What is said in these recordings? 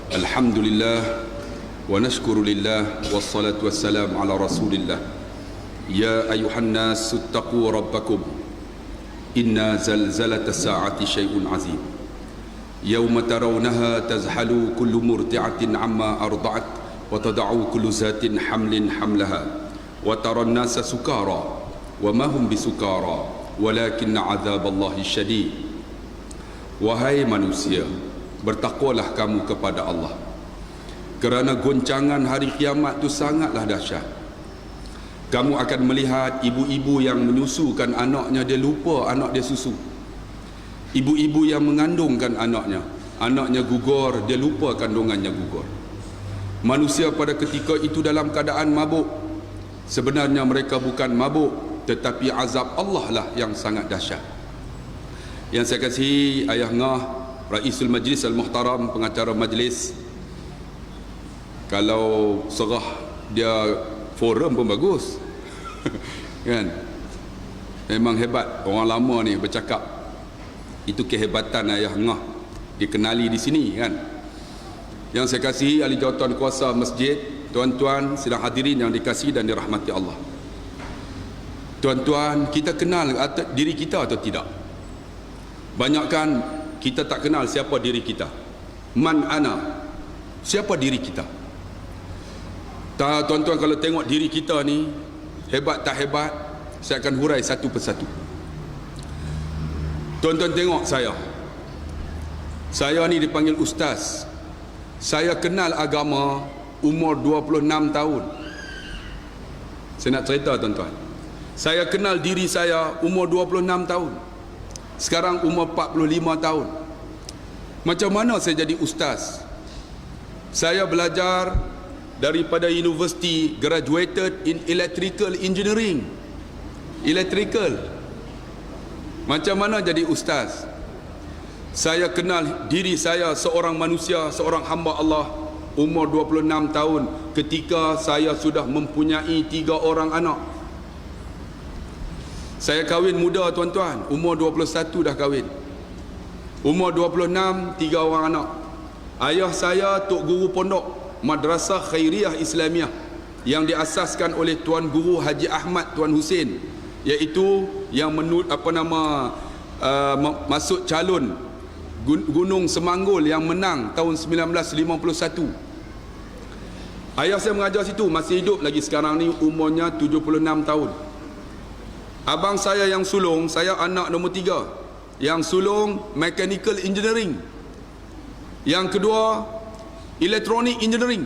Alhamdulillah wa nashkuru lillah wassalatu wassalam ala rasulillah. Ya ayuhan nas ittaqu rabbakum inna zalzalata sa'ati syai'un azim. Yawma tarawnaha tazhalu kullu murdi'atin amma arda'at wa tada'u kullu zatin hamlin hamlaha wa taran nasa sukara wa ma hum bisukara walakinna 'adzaballahi syadid. Wahai manusia, bertakwalah kamu kepada Allah, kerana goncangan hari kiamat itu sangatlah dahsyat. Kamu akan melihat ibu-ibu yang menyusukan anaknya, dia lupa anak dia susu. Ibu-ibu yang mengandungkan anaknya gugur, dia lupa kandungannya gugur. Manusia pada ketika itu dalam keadaan mabuk. Sebenarnya mereka bukan mabuk, tetapi azab Allah lah yang sangat dahsyat. Yang saya kasihi Ayah Ngah, Raisul Majlis Al-Muhtaram, pengacara majlis, kalau serah dia forum pun bagus. Kan? Memang hebat orang lama ni bercakap. Itu kehebatan Ayah Ngah, dikenali di sini kan. Yang saya kasihi ahli jawatan kuasa masjid, tuan-tuan sidang hadirin yang dikasihi dan dirahmati Allah. Tuan-tuan, kita kenal diri kita atau tidak? Banyakkan kita tak kenal siapa diri kita. Man ana, siapa diri kita? Tuan-tuan, kalau tengok diri kita ni hebat tak hebat, saya akan hurai satu persatu. Tuan-tuan tengok saya ni dipanggil ustaz. Saya kenal agama umur 26 tahun. Saya nak cerita tuan-tuan, saya kenal diri saya umur 26 tahun. Sekarang umur 45 tahun. Macam mana saya jadi ustaz? Saya belajar daripada universiti, graduated in electrical engineering. Electrical. Macam mana jadi ustaz? Saya kenal diri saya seorang manusia, seorang hamba Allah, umur 26 tahun ketika saya sudah mempunyai 3 orang anak. Saya kahwin muda tuan-tuan, umur 21 dah kahwin. Umur 26, 3 orang anak. Ayah saya tok guru pondok Madrasah Khairiyah Islamiah yang diasaskan oleh Tuan Guru Haji Ahmad Tuan Hussein, iaitu yang masuk calon Gunung Semanggul yang menang tahun 1951. Ayah saya mengajar situ, masih hidup lagi sekarang ni, umurnya 76 tahun. Abang saya yang sulung, saya anak nombor 3, yang sulung mechanical engineering, yang kedua electronic engineering,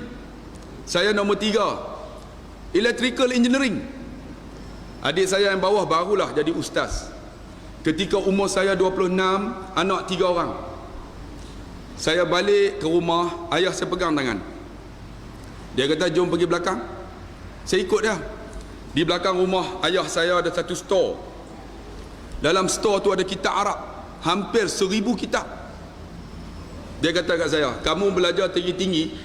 saya nombor 3 electrical engineering. Adik saya yang bawah barulah jadi ustaz. Ketika umur saya 26, anak 3 orang. Saya balik ke rumah, ayah saya pegang tangan. Dia kata, jom pergi belakang. Saya ikut dia. Di belakang rumah ayah saya ada satu store. Dalam store tu ada kitab Arab, hampir 1000 kitab. Dia kata kat saya, kamu belajar tinggi-tinggi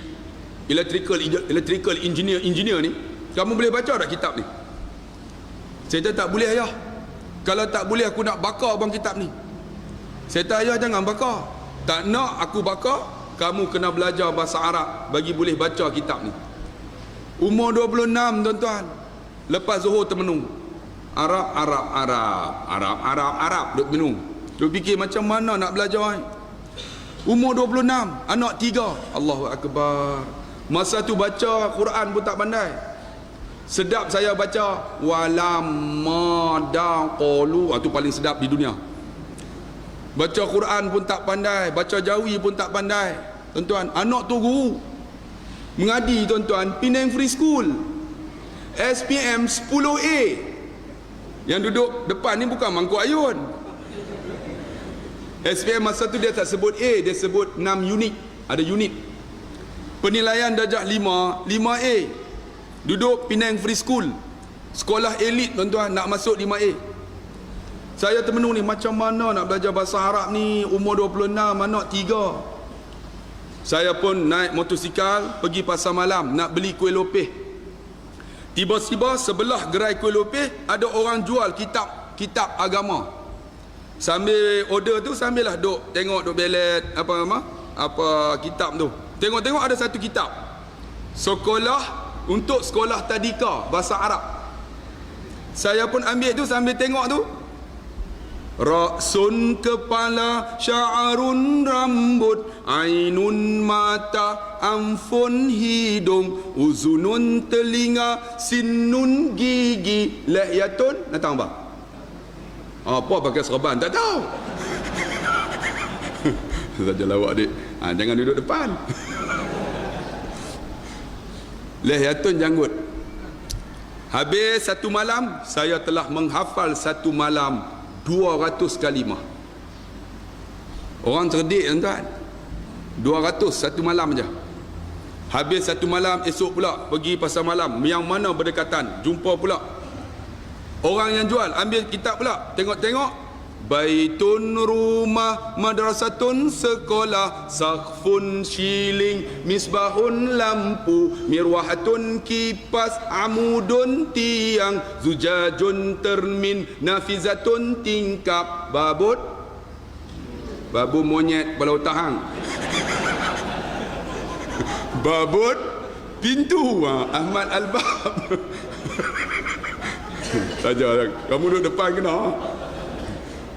electrical engineer ni, kamu boleh baca tak kitab ni? Saya kata, tak boleh ayah. Kalau tak boleh, aku nak bakar bang kitab ni. Saya kata, ayah jangan bakar. Tak nak aku bakar, kamu kena belajar bahasa Arab bagi boleh baca kitab ni. Umur 26 tuan-tuan. Lepas Zuhur termenung, Arab duk menung. Duk fikir macam mana nak belajar ni. Umur 26, anak 3. Allahu Akbar. Masa tu baca Quran pun tak pandai. Sedap saya baca walamma daqalu, itu paling sedap di dunia. Baca Quran pun tak pandai, baca Jawi pun tak pandai. Tuan-tuan, anak tu guru mengadi tuan-tuan, Penang Free School SPM 10A. Yang duduk depan ni bukan mangkuk ayun. SPM masa tu dia tak sebut A, dia sebut 6 unit. Ada unit. Penilaian darjah 5A. Duduk Penang Free School, sekolah elit tuan-tuan, nak masuk 5A. Saya termenung ni, macam mana nak belajar bahasa Arab ni, umur 26, anak 3. Saya pun naik motosikal pergi pasar malam nak beli kuih lopeh. Tiba-tiba sebelah gerai kuih lopeh ada orang jual kitab agama. Sambil order tu, sambil lah duk tengok, duk belet apa kitab tu. Tengok-tengok ada satu kitab. Sekolah untuk sekolah tadika bahasa Arab. Saya pun ambil tu sambil tengok tu. Ra'sun kepala, sya'arun rambut, ainun mata, anfun hidung, uzunun telinga, sinnun gigi, lahyatun datang apa? Apa pakai serban? Tak tahu. Saja lawak dik. Jangan duduk depan. Lahyatun janggut. Habis satu malam, saya telah menghafal satu malam 200 kalimah. Orang cerdik tuan-tuan. 200 satu malam je. Habis satu malam, esok pula pergi pasar malam, yang mana berdekatan, jumpa pula orang yang jual, ambil kitab pula, tengok-tengok. Baitun rumah, madrasatun sekolah, saqfun shilling, misbahun lampu, mirwahatun kipas, amudun tiang, zujajun termin, nafizatun tingkap, babut babu monyet kepala otak hang. Babut pintu, Ahmad Albab. Saja kamu duduk depan kena.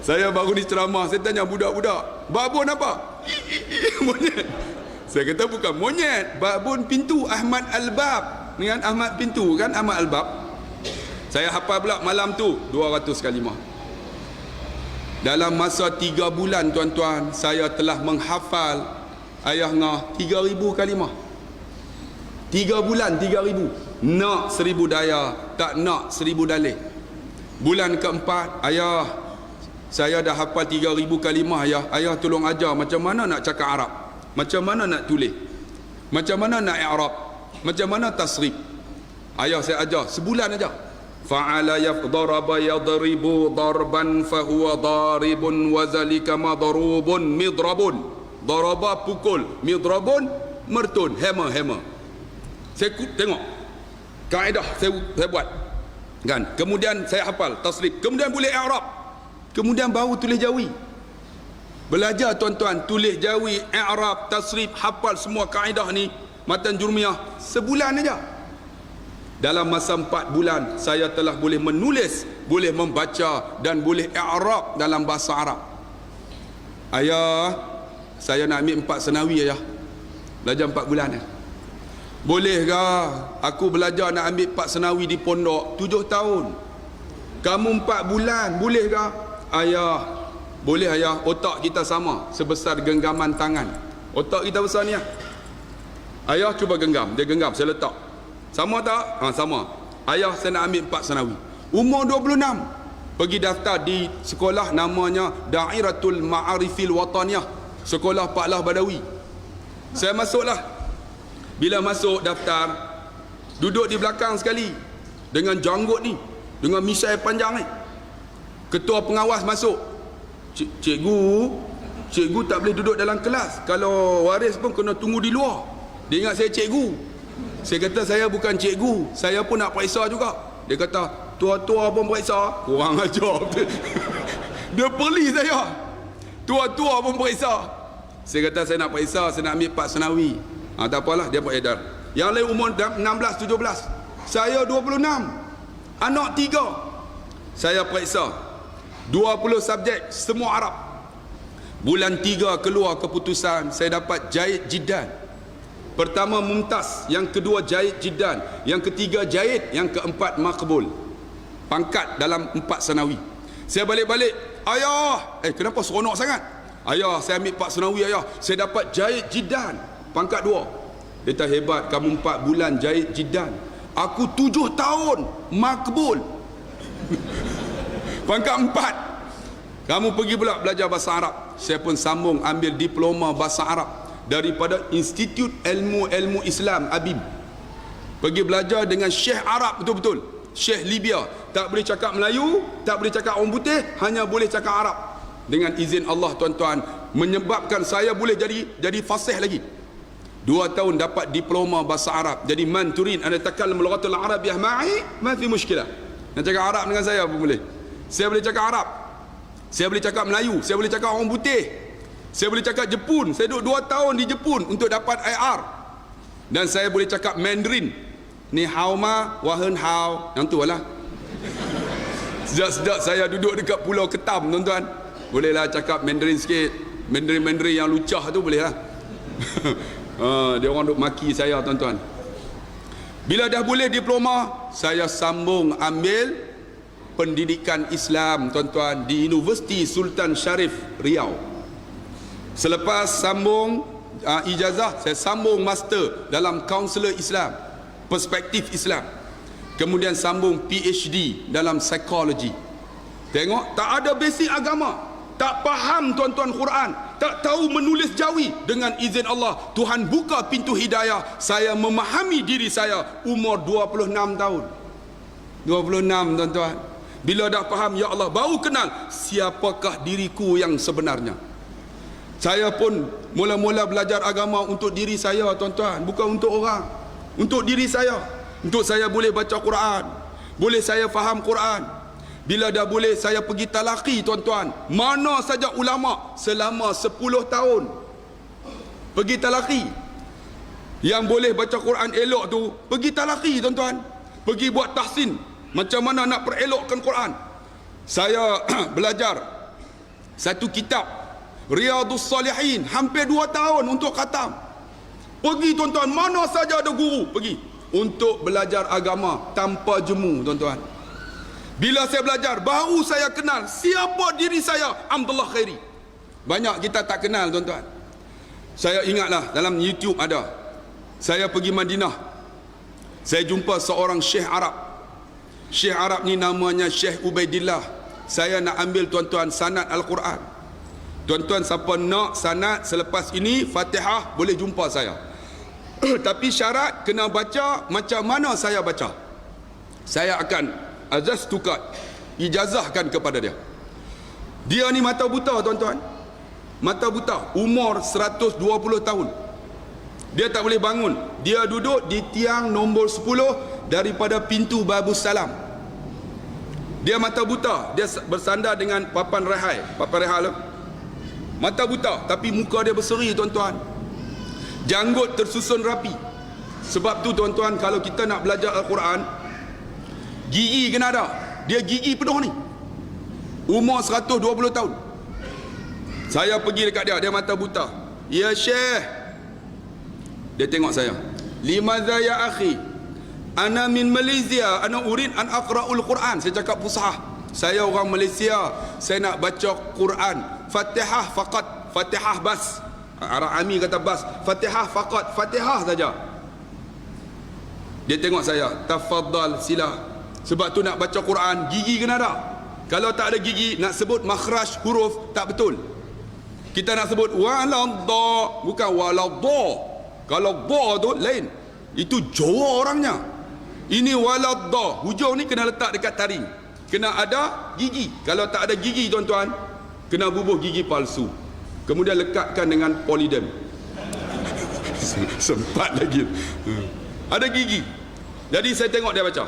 Saya baru ni ceramah, saya tanya budak-budak, babun apa? Monyet. Saya kata bukan monyet, babun pintu, Ahmad Albab. Dengan Ahmad pintu kan, Ahmad Albab. Saya hafal pula malam tu 200 kalimah. Dalam masa 3 bulan tuan-tuan, saya telah menghafal ayah ngah 3,000 kalimah. 3 bulan 3,000. Nak 1,000 daya, tak nak 1,000 dalih. Bulan keempat, ayah, saya dah hafal 3,000 kalimah ayah. Ayah tolong ajar macam mana nak cakap Arab, macam mana nak tulis, macam mana nak i'rab, macam mana tasrif. Ayah saya ajar sebulan aja. Fa'ala daraba yadribu darban fahuwa daribun wa zalika madrubun midrabun. Daraba pukul, midrabun mertun, hammer. Saya tengok kaedah saya buat kan. Kemudian saya hafal tasrif, kemudian boleh i'rab. Kemudian baru tulis jawi. Belajar tuan-tuan tulis jawi, i'rab, tasrif, hafal semua kaedah ni, matan jurmiyah sebulan aja. Dalam masa 4 bulan saya telah boleh menulis, boleh membaca dan boleh i'rab dalam bahasa Arab. Ayah, saya nak ambil 4 senawi ayah. Belajar 4 bulan ya. Boleh ke aku belajar nak ambil 4 senawi di pondok 7 tahun? Kamu 4 bulan, boleh ke? Ayah, boleh ayah, otak kita sama, sebesar genggaman tangan. Otak kita besar ni ya. Ayah cuba genggam, dia genggam, saya letak. Sama tak? Sama. Ayah, saya nak ambil 4 senawi. Umur 26. Pergi daftar di sekolah namanya Dairatul Ma'arifil Wataniyah, Sekolah Paklah Badawi. Saya masuklah. Bila masuk daftar, duduk di belakang sekali dengan janggut ni, dengan misai panjang ni. Ketua pengawas masuk. Cikgu tak boleh duduk dalam kelas. Kalau waris pun kena tunggu di luar. Dia ingat saya cikgu. Saya kata saya bukan cikgu, saya pun nak periksa juga. Dia kata tua-tua pun periksa. Kurang ajar. Dia peli saya. Tua-tua pun periksa. Saya kata saya nak periksa, saya nak ambil 4 senawi. Tak apalah, dia buat edar. Yang lain umur 16, 17. Saya 26. Anak 3. Saya periksa 20 subjek, semua Arab. Bulan 3 keluar keputusan, saya dapat jayid jiddan. Pertama mumtaz, yang kedua jayid jiddan, yang ketiga jayid, yang keempat maqbul. Pangkat dalam 4 senawi. Saya balik-balik, ayah, kenapa seronok sangat? Ayah, saya ambil 4 senawi ayah, saya dapat jayid jiddan, pangkat 2. Dia tak hebat, kamu 4 bulan jayid jiddan. Aku 7 tahun maqbul. Pangkat 4. Kamu pergi pula belajar bahasa Arab. Saya pun sambung ambil diploma bahasa Arab daripada Institut Ilmu Islam Abib. Pergi belajar dengan Syekh Arab betul-betul, Syekh Libya. Tak boleh cakap Melayu, tak boleh cakap orang putih, hanya boleh cakap Arab. Dengan izin Allah tuan-tuan, menyebabkan saya boleh jadi fasih lagi. 2 tahun dapat diploma bahasa Arab. Jadi man turin an yatakallam lughatul arabiyyah ma'i ma fi mushkilah. Nak cakap Arab dengan saya pun boleh. Saya boleh cakap Arab, saya boleh cakap Melayu, saya boleh cakap orang putih. Saya boleh cakap Jepun. Saya duduk 2 tahun di Jepun untuk dapat IR. Dan saya boleh cakap Mandarin. Ni hao ma, wahen hao. Yang tu lah. Sejak saya duduk dekat Pulau Ketam, tuan-tuan. Bolehlah cakap Mandarin sikit. Mandarin yang lucah tu boleh lah. Dia orang duk maki saya, tuan-tuan. Bila dah boleh diploma, saya sambung ambil pendidikan Islam, tuan-tuan, di Universiti Sultan Syarif Riau. Selepas sambung ijazah, saya sambung master dalam kaunselor Islam, perspektif Islam. Kemudian sambung PhD dalam psikologi. Tengok, tak ada basic agama, tak faham tuan-tuan Quran, tak tahu menulis jawi. Dengan izin Allah, Tuhan buka pintu hidayah. Saya memahami diri saya umur 26 tahun. 26, tuan-tuan. Bila dah faham, ya Allah, baru kenal siapakah diriku yang sebenarnya. Saya pun mula-mula belajar agama untuk diri saya, tuan-tuan, bukan untuk orang. Untuk diri saya, untuk saya boleh baca Quran, boleh saya faham Quran. Bila dah boleh, saya pergi talaqi, tuan-tuan. Mana saja ulama selama 10 tahun pergi talaqi. Yang boleh baca Quran elok tu pergi talaqi, tuan-tuan. Pergi buat tahsin, macam mana nak perelokkan Quran. Saya belajar satu kitab Riyadhus Salihin hampir 2 tahun untuk khatam. Pergi, tuan-tuan, mana saja ada guru pergi untuk belajar agama tanpa jemu, tuan-tuan. Bila saya belajar, baru saya kenal siapa diri saya, Abdullah Khairi. Banyak kita tak kenal, tuan-tuan. Saya ingatlah dalam YouTube ada. Saya pergi Madinah. Saya jumpa seorang Syekh Arab. Syekh Arab ni namanya Syekh Ubaidillah. Saya nak ambil, tuan-tuan, sanad Al-Quran. Tuan-tuan, siapa nak sanad selepas ini Fatihah boleh jumpa saya. Tapi syarat kena baca macam mana saya baca. Saya akan azaztuka, ijazahkan kepada dia. Dia ni mata buta, tuan-tuan. Mata buta, umur 120 tahun. Dia tak boleh bangun. Dia duduk di tiang nombor 10 daripada pintu Babus Salam. Dia mata buta. Dia bersandar dengan papan rehai. Papan rehai tu, mata buta, tapi muka dia berseri, tuan-tuan. Janggut tersusun rapi. Sebab tu, tuan-tuan, kalau kita nak belajar Al-Quran, gigi kena ada. Dia gigi penuh ni. Umur 120 tahun. Saya pergi dekat dia, dia mata buta. Ya Syekh. Dia tengok saya. Limadha ya akhi? Ana min Malaysia, ana urid an aqra'ul Quran. Saya cakap fusahah. Saya orang Malaysia, saya nak baca Quran. Fatihah faqat, Fatihah bas. Arab Ami kata bas. Fatihah faqat, Fatihah saja. Dia tengok saya, tafadhal sila. Sebab tu nak baca Quran, gigi kena ada. Kalau tak ada gigi, nak sebut makhraj huruf tak betul. Kita nak sebut waladha, bukan waladha. Kalau dha tu lain. Itu Jawa orangnya. Ini waladha, hujung ni kena letak dekat taring. Kena ada gigi. Kalau tak ada gigi, tuan-tuan, kena bubuh gigi palsu. Kemudian lekatkan dengan polydem. Sempat lagi. Ada gigi. Jadi saya tengok dia baca.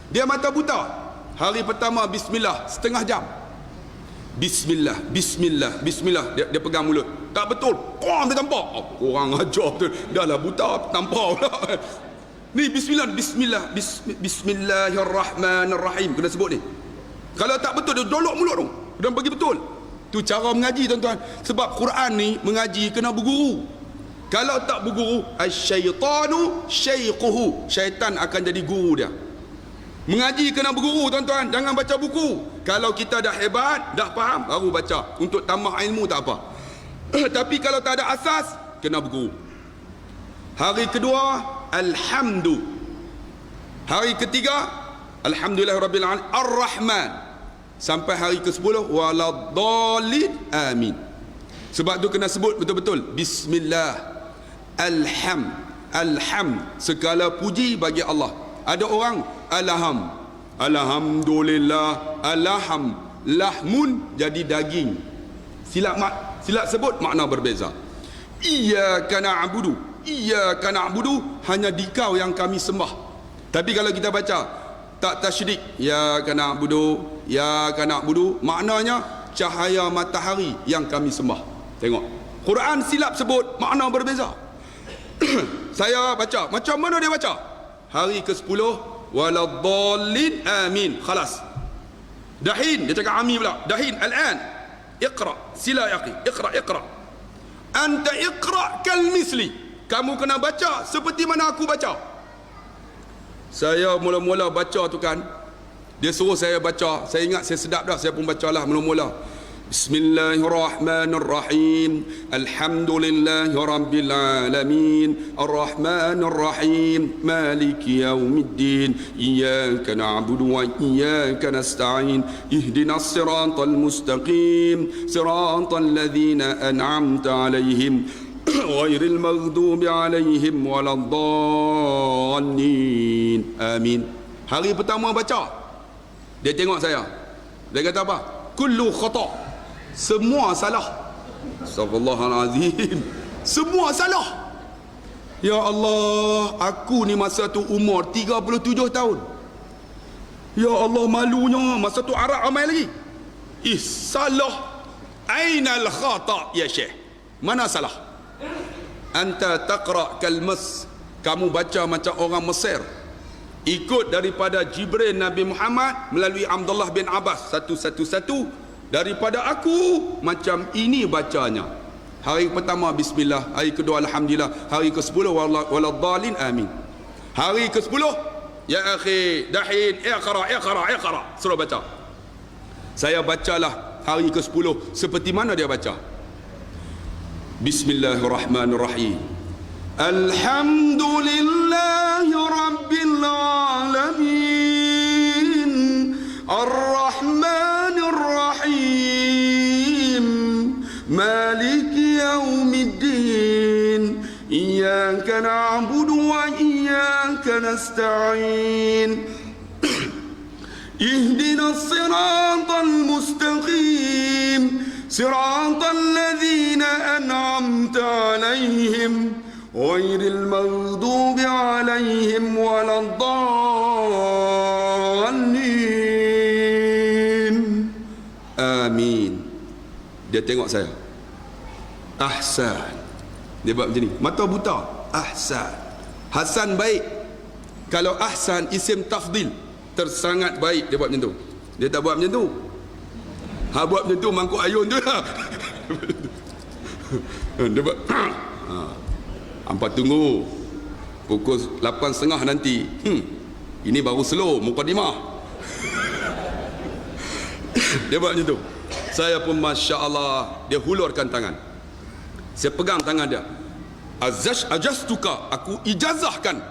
Dia mata buta. Hari pertama bismillah, setengah jam. Bismillah, bismillah, bismillah. Dia pegang mulut. Tak betul. Korang dia tampak. Korang ajar betul. Dah lah buta, tampak pula. Ni bismillah, bismillah, bismillahirrahmanirrahim. Kena sebut ni. Kalau tak betul, dia dolok mulut tu. Dan bagi betul. Tu cara mengaji, tuan-tuan. Sebab Quran ni mengaji kena berguru. Kalau tak berguru, asyaitanu syaikhuhu. Syaitan akan jadi guru dia. Mengaji kena berguru, tuan-tuan. Jangan baca buku. Kalau kita dah hebat, dah faham, baru baca. Untuk tambah ilmu tak apa. Tapi kalau tak ada asas, kena berguru. Hari kedua, alhamdu. Hari ketiga, alhamdulillahirabbil alamin, ar-rahman. Sampai hari ke-10, waladhdallin, amin. Sebab tu kena sebut betul-betul. Bismillah, alham, segala puji bagi Allah. Ada orang alhamdulillah, lahmun jadi daging. Silap sebut makna berbeza. Iyyaka na'budu, hanya dikau yang kami sembah. Tapi kalau kita baca tak tasyrik, ya kana na'budu, maknanya cahaya matahari yang kami sembah. Tengok, Quran silap sebut, makna berbeza. Saya baca, macam mana dia baca? Hari ke-10, waladdallin amin, khalas. Dahin, dia cakap amin pula. Dahin, al-an, iqra, sila yaqi, iqra. Anta iqra kal misli. Kamu kena baca seperti mana aku baca. Saya mula-mula baca tu kan, dia suruh saya baca. Saya ingat saya sedap dah, saya pun bacalah mula-mula. Bismillahirrahmanirrahim. Alhamdulillahi rabbil alamin. Arrahmanirrahim. Maliki yaumiddin. Iyyaka na'budu wa iyyaka nasta'in. Ihdinas siratal mustaqim. Siratal ladzina an'amta 'alaihim ghairil maghdubi 'alaihim waladdallin. Amin. Hari pertama baca, dia tengok saya. Dia kata apa? Kullu khata'. Semua salah. Astagfirullahalazim. Semua salah. Ya Allah, aku ni masa tu umur 37 tahun. Ya Allah, malunya masa tu Arab ramai lagi. Salah. Ainal khata' ya Syekh? Mana salah? Anta taqra kalmas. Kamu baca macam orang Mesir. Ikut daripada Jibril Nabi Muhammad melalui Abdullah bin Abbas satu-satu. Daripada aku macam ini bacanya. Hari pertama bismillah, hari kedua alhamdulillah, hari ke-10 waladdallin amin. Hari ke-10 ya akhi dahin iqra. Suruh baca. Saya bacalah hari ke-10 seperti mana dia baca. Bismillahirrahmanirrahim. Alhamdulillahi rabbil alamin. Ar-Rahmanir Rahim. Maliki yaumiddin. Iyyaka na'budu wa iyyaka nasta'in. Ihdinas siratal mustaqim. Siratal ladzina an'amta 'alaihim ghairil maghdubi 'alaihim waladdallin. Amin. Dia tengok saya. Ahsan. Dia buat macam ni. Mata buta. Ahsan. Hasan baik. Kalau ahsan isim tafdil, tersangat baik. Dia buat macam tu. Dia tak buat macam tu. Buat macam tu mangkuk ayun tu lah. Dia buat hampa tunggu pukul 8.30 nanti. Ini baru slow mukadimah. Dia buat macam tu. Saya pun Masya Allah, dia hulurkan tangan. Saya pegang tangan dia. Ajastuka, aku ijazahkan.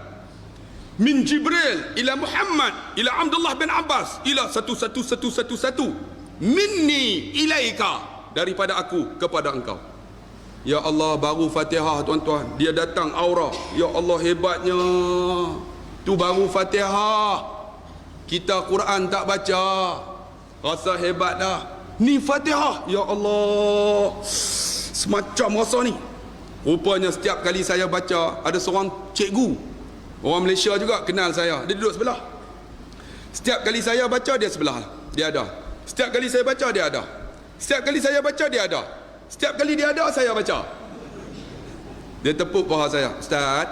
Min Jibril ila Muhammad ila Abdullah bin Abbas ila 11111. Minni ilaika, daripada aku kepada engkau. Ya Allah, baru Fatihah tuan-tuan, dia datang aura. Ya Allah, hebatnya. Tu baru Fatihah. Kita Quran tak baca, rasa hebat dah. Ni Fatihah. Ya Allah, semacam rasa ni. Rupanya setiap kali saya baca, ada seorang cikgu, orang Malaysia juga, kenal saya. Dia duduk sebelah. Setiap kali saya baca, dia sebelah. Dia ada. Setiap kali saya baca, dia ada. Setiap kali saya baca, dia ada. Setiap kali dia ada, saya baca. Dia tepuk paha saya. Ustaz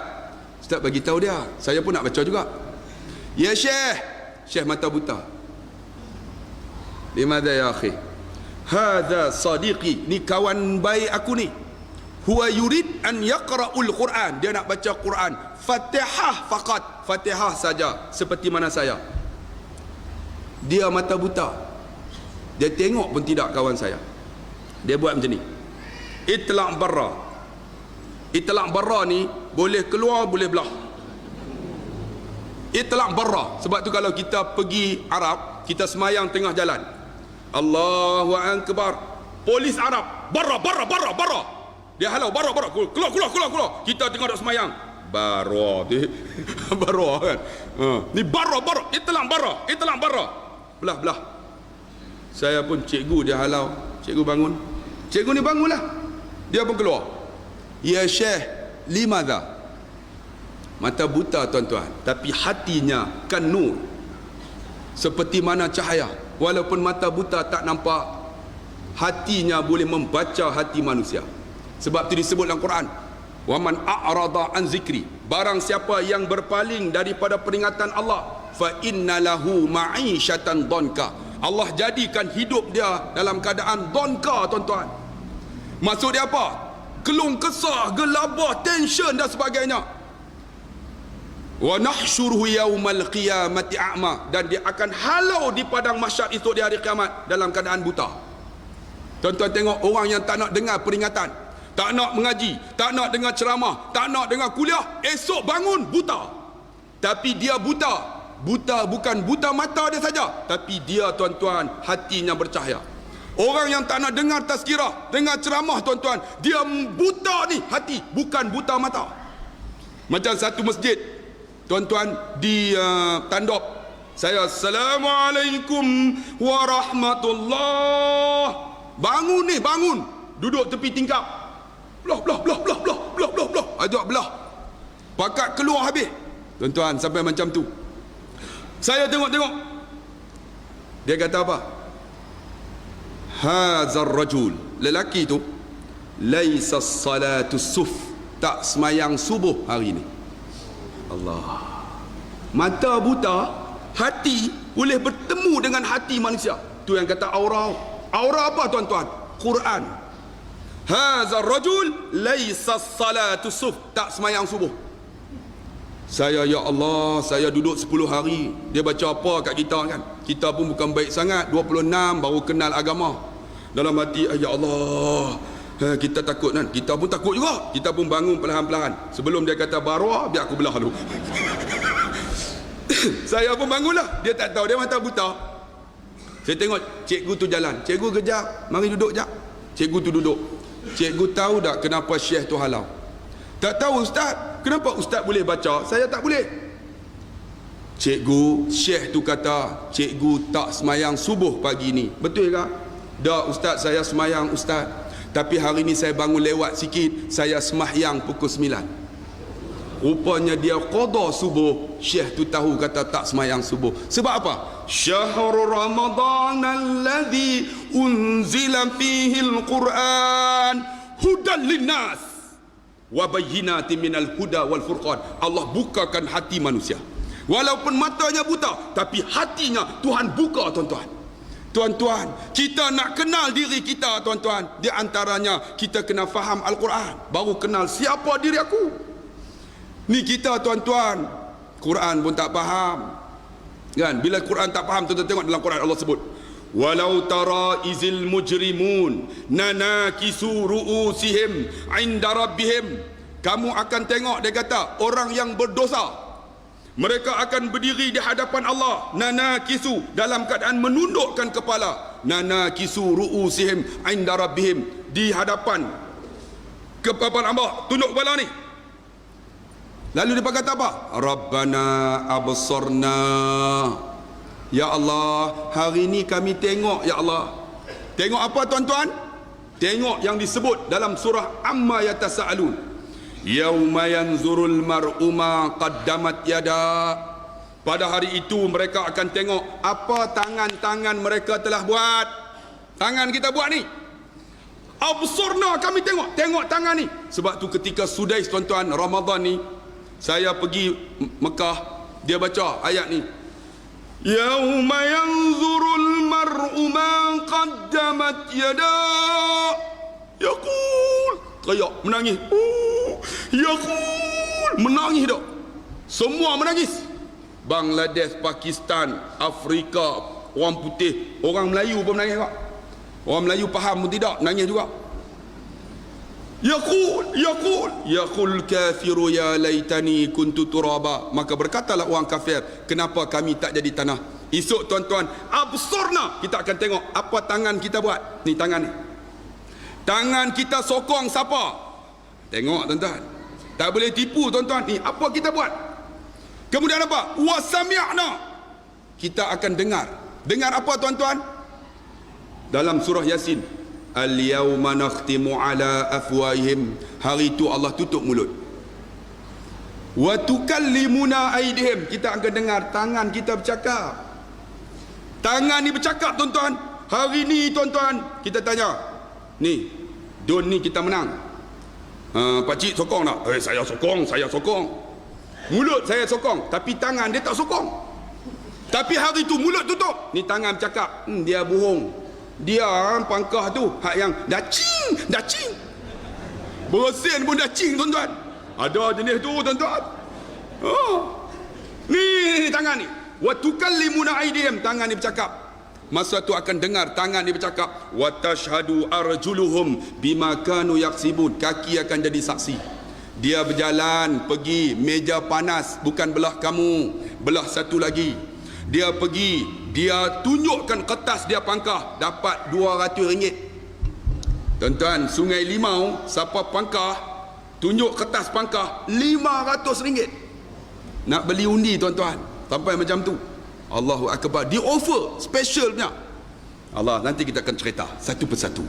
bagi tahu dia. Saya pun nak baca juga. Ya Syekh. Syekh mata buta. Limadha ya akhi? Hadha sadiqi. Ni kawan baik aku ni. Huwa yurid an yaqra'ul Quran. Dia nak baca Quran. Fatihah faqat. Fatihah saja. Seperti mana saya. Dia mata buta. Dia tengok pun tidak kawan saya. Dia buat macam ni. Itlaq barra. Itlaq barra ni boleh keluar, boleh belah. Itlaq barra. Sebab tu kalau kita pergi Arab, kita semayang tengah jalan, Allahu Akbar, polis Arab, barra. Dia halau, barra. Keluar. Kita tengah dak semayang, barra. Barra kan. Ni barra. Itlaq barra. Belah. Saya pun cikgu dia halau. Cikgu bangun. Cikgu ni bangunlah. Dia pun keluar. Ya Syekh, limadha? Mata buta tuan-tuan, tapi hatinya kan nur. Seperti mana cahaya. Walaupun mata buta tak nampak, hatinya boleh membaca hati manusia. Sebab tu disebut dalam Quran, wa man a'rada an zikri, barang siapa yang berpaling daripada peringatan Allah, fa inna lahu ma'isyatan donka, Allah jadikan hidup dia dalam keadaan donka, tuan-tuan. Maksud dia apa? Kelung kesah, gelabah, tension dan sebagainya. Wa nahsyuruhu yaumal qiyamati a'ma, dan dia akan halau di padang mahsyar esok di hari kiamat dalam keadaan buta. Tuan-tuan tengok orang yang tak nak dengar peringatan, tak nak mengaji, tak nak dengar ceramah, tak nak dengar kuliah, esok bangun buta. Tapi dia buta. Buta bukan buta mata dia saja, tapi dia, tuan-tuan, hatinya bercahaya. Orang yang tak nak dengar tazkirah, dengar ceramah, tuan-tuan, dia buta ni hati, bukan buta mata. Macam satu masjid, tuan-tuan, di Tandop, saya Assalamualaikum warahmatullah, bangun ni, bangun, duduk tepi tingkap, belah, ajak belah, pakat keluar habis, tuan-tuan, sampai macam tu. Saya tengok, dia kata apa? Hazar rajul, lelaki tu, laisa salatu suf, tak semayang subuh hari ni. Allah, mata buta, hati boleh bertemu dengan hati manusia. Tu yang kata aura. Aura apa, tuan-tuan? Quran. Hazar rajul laisa salatu suf, tak semayang subuh. Saya, ya Allah, saya duduk 10 hari, dia baca apa kat kita kan? Kita pun bukan baik sangat, 26 baru kenal agama. Dalam hati, ya Allah, kita takut kan? Kita pun takut juga. Kita pun bangun perlahan-lahan. Sebelum dia kata barwa, biar aku belah dulu. Saya pun bangunlah. Dia tak tahu, dia mata buta. Saya tengok cikgu tu jalan. Cikgu kejap, mari duduk jap. Cikgu tu duduk. Cikgu tahu tak kenapa syekh tu halau? Tak tahu ustaz. Kenapa ustaz boleh baca, saya tak boleh? Cikgu, syekh tu kata, cikgu tak semayang subuh pagi ni. Betul ke? Dah ustaz, saya semayang ustaz. Tapi hari ni saya bangun lewat sikit, saya semahyang pukul 9. Rupanya dia qada subuh. Syekh tu tahu kata tak semayang subuh. Sebab apa? Syahrul Ramadan alladhi unzila fihi al-Quran hudan linnas wa bayyinatin minal huda wal furqan. Allah bukakan hati manusia. Walaupun matanya buta, tapi hatinya Tuhan buka, tuan-tuan. Tuan-tuan, kita nak kenal diri kita, tuan-tuan. Di antaranya kita kena faham Al-Quran, baru kenal siapa diri aku. Ni kita, tuan-tuan, Quran pun tak faham. Kan? Bila Quran tak faham, tuan-tuan tengok dalam Quran Allah sebut, walau tara izil mujrimun nanakisu ru'usihim inda rabbihim. Kamu akan tengok, dia kata, orang yang berdosa, mereka akan berdiri di hadapan Allah, nanakisu, dalam keadaan menundukkan kepala, nanakisu ru'usihim inda rabbihim, di hadapan kepala Allah, tunduk kepala ni. Lalu dia kata apa? Rabbana absarna, ya Allah, hari ini kami tengok, ya Allah. Tengok apa, tuan-tuan? Tengok yang disebut dalam surah Amma Yatasa'alun, yauma yanzurul mar'u ma qaddamat yada. Pada hari itu mereka akan tengok apa tangan-tangan mereka telah buat. Tangan kita buat ni, absurna, kami tengok tangan ni. Sebab tu ketika Sudais, tuan-tuan, Ramadan ni, saya pergi Mekah, dia baca ayat ni, yauma yanzurul mar'u ma qaddamat yada, yaqul, teriak, menangis, yaqul, menangis dah. Semua menangis. Bangladesh, Pakistan, Afrika, orang putih, orang Melayu pun menangis juga. Orang Melayu faham pun tidak, nangis juga. Yaqul kafiru ya laitani kuntu turaba. Maka berkatalah orang kafir, kenapa kami tak jadi tanah. Esok, tuan-tuan, absurna, kita akan tengok apa tangan kita buat. Ni tangan ni, tangan kita sokong siapa? Tengok, tuan-tuan, tak boleh tipu, tuan-tuan. Ni apa kita buat. Kemudian apa? Wasami'na, kita akan dengar. Dengar apa, tuan-tuan? Dalam surah Yasin, al-yawma nakhtimu ala afwahihim, hari itu Allah tutup mulut. Wa tukallimuna aydihim, kita akan dengar tangan kita bercakap. Tangan ni bercakap, tuan-tuan. Hari ni, tuan-tuan, kita tanya, ni don ni kita menang, Pakcik sokong tak? Saya sokong. Mulut saya sokong, tapi tangan dia tak sokong. Tapi hari tu mulut tutup, ni tangan bercakap, dia bohong. Dia pangkah tu hak yang dacing. Bersin pun dacing, tuan-tuan. Ada jenis tu, tuan-tuan. Ni tangan ni. Wa tukallimuna aydihim, tangan ni bercakap. Masa tu akan dengar tangan dia bercakap, wa tashhadu arjuluhum bima kanu yaksibun, kaki akan jadi saksi. Dia berjalan pergi meja panas, bukan belah kamu, belah satu lagi. Dia pergi, dia tunjukkan kertas dia pangkah, dapat RM200. Tuan-tuan, Sungai Limau siapa pangkah tunjuk kertas pangkah RM500. Nak beli undi, tuan-tuan, sampai macam tu. Allahu Akbar, di offer specialnya. Allah, nanti kita akan cerita satu persatu.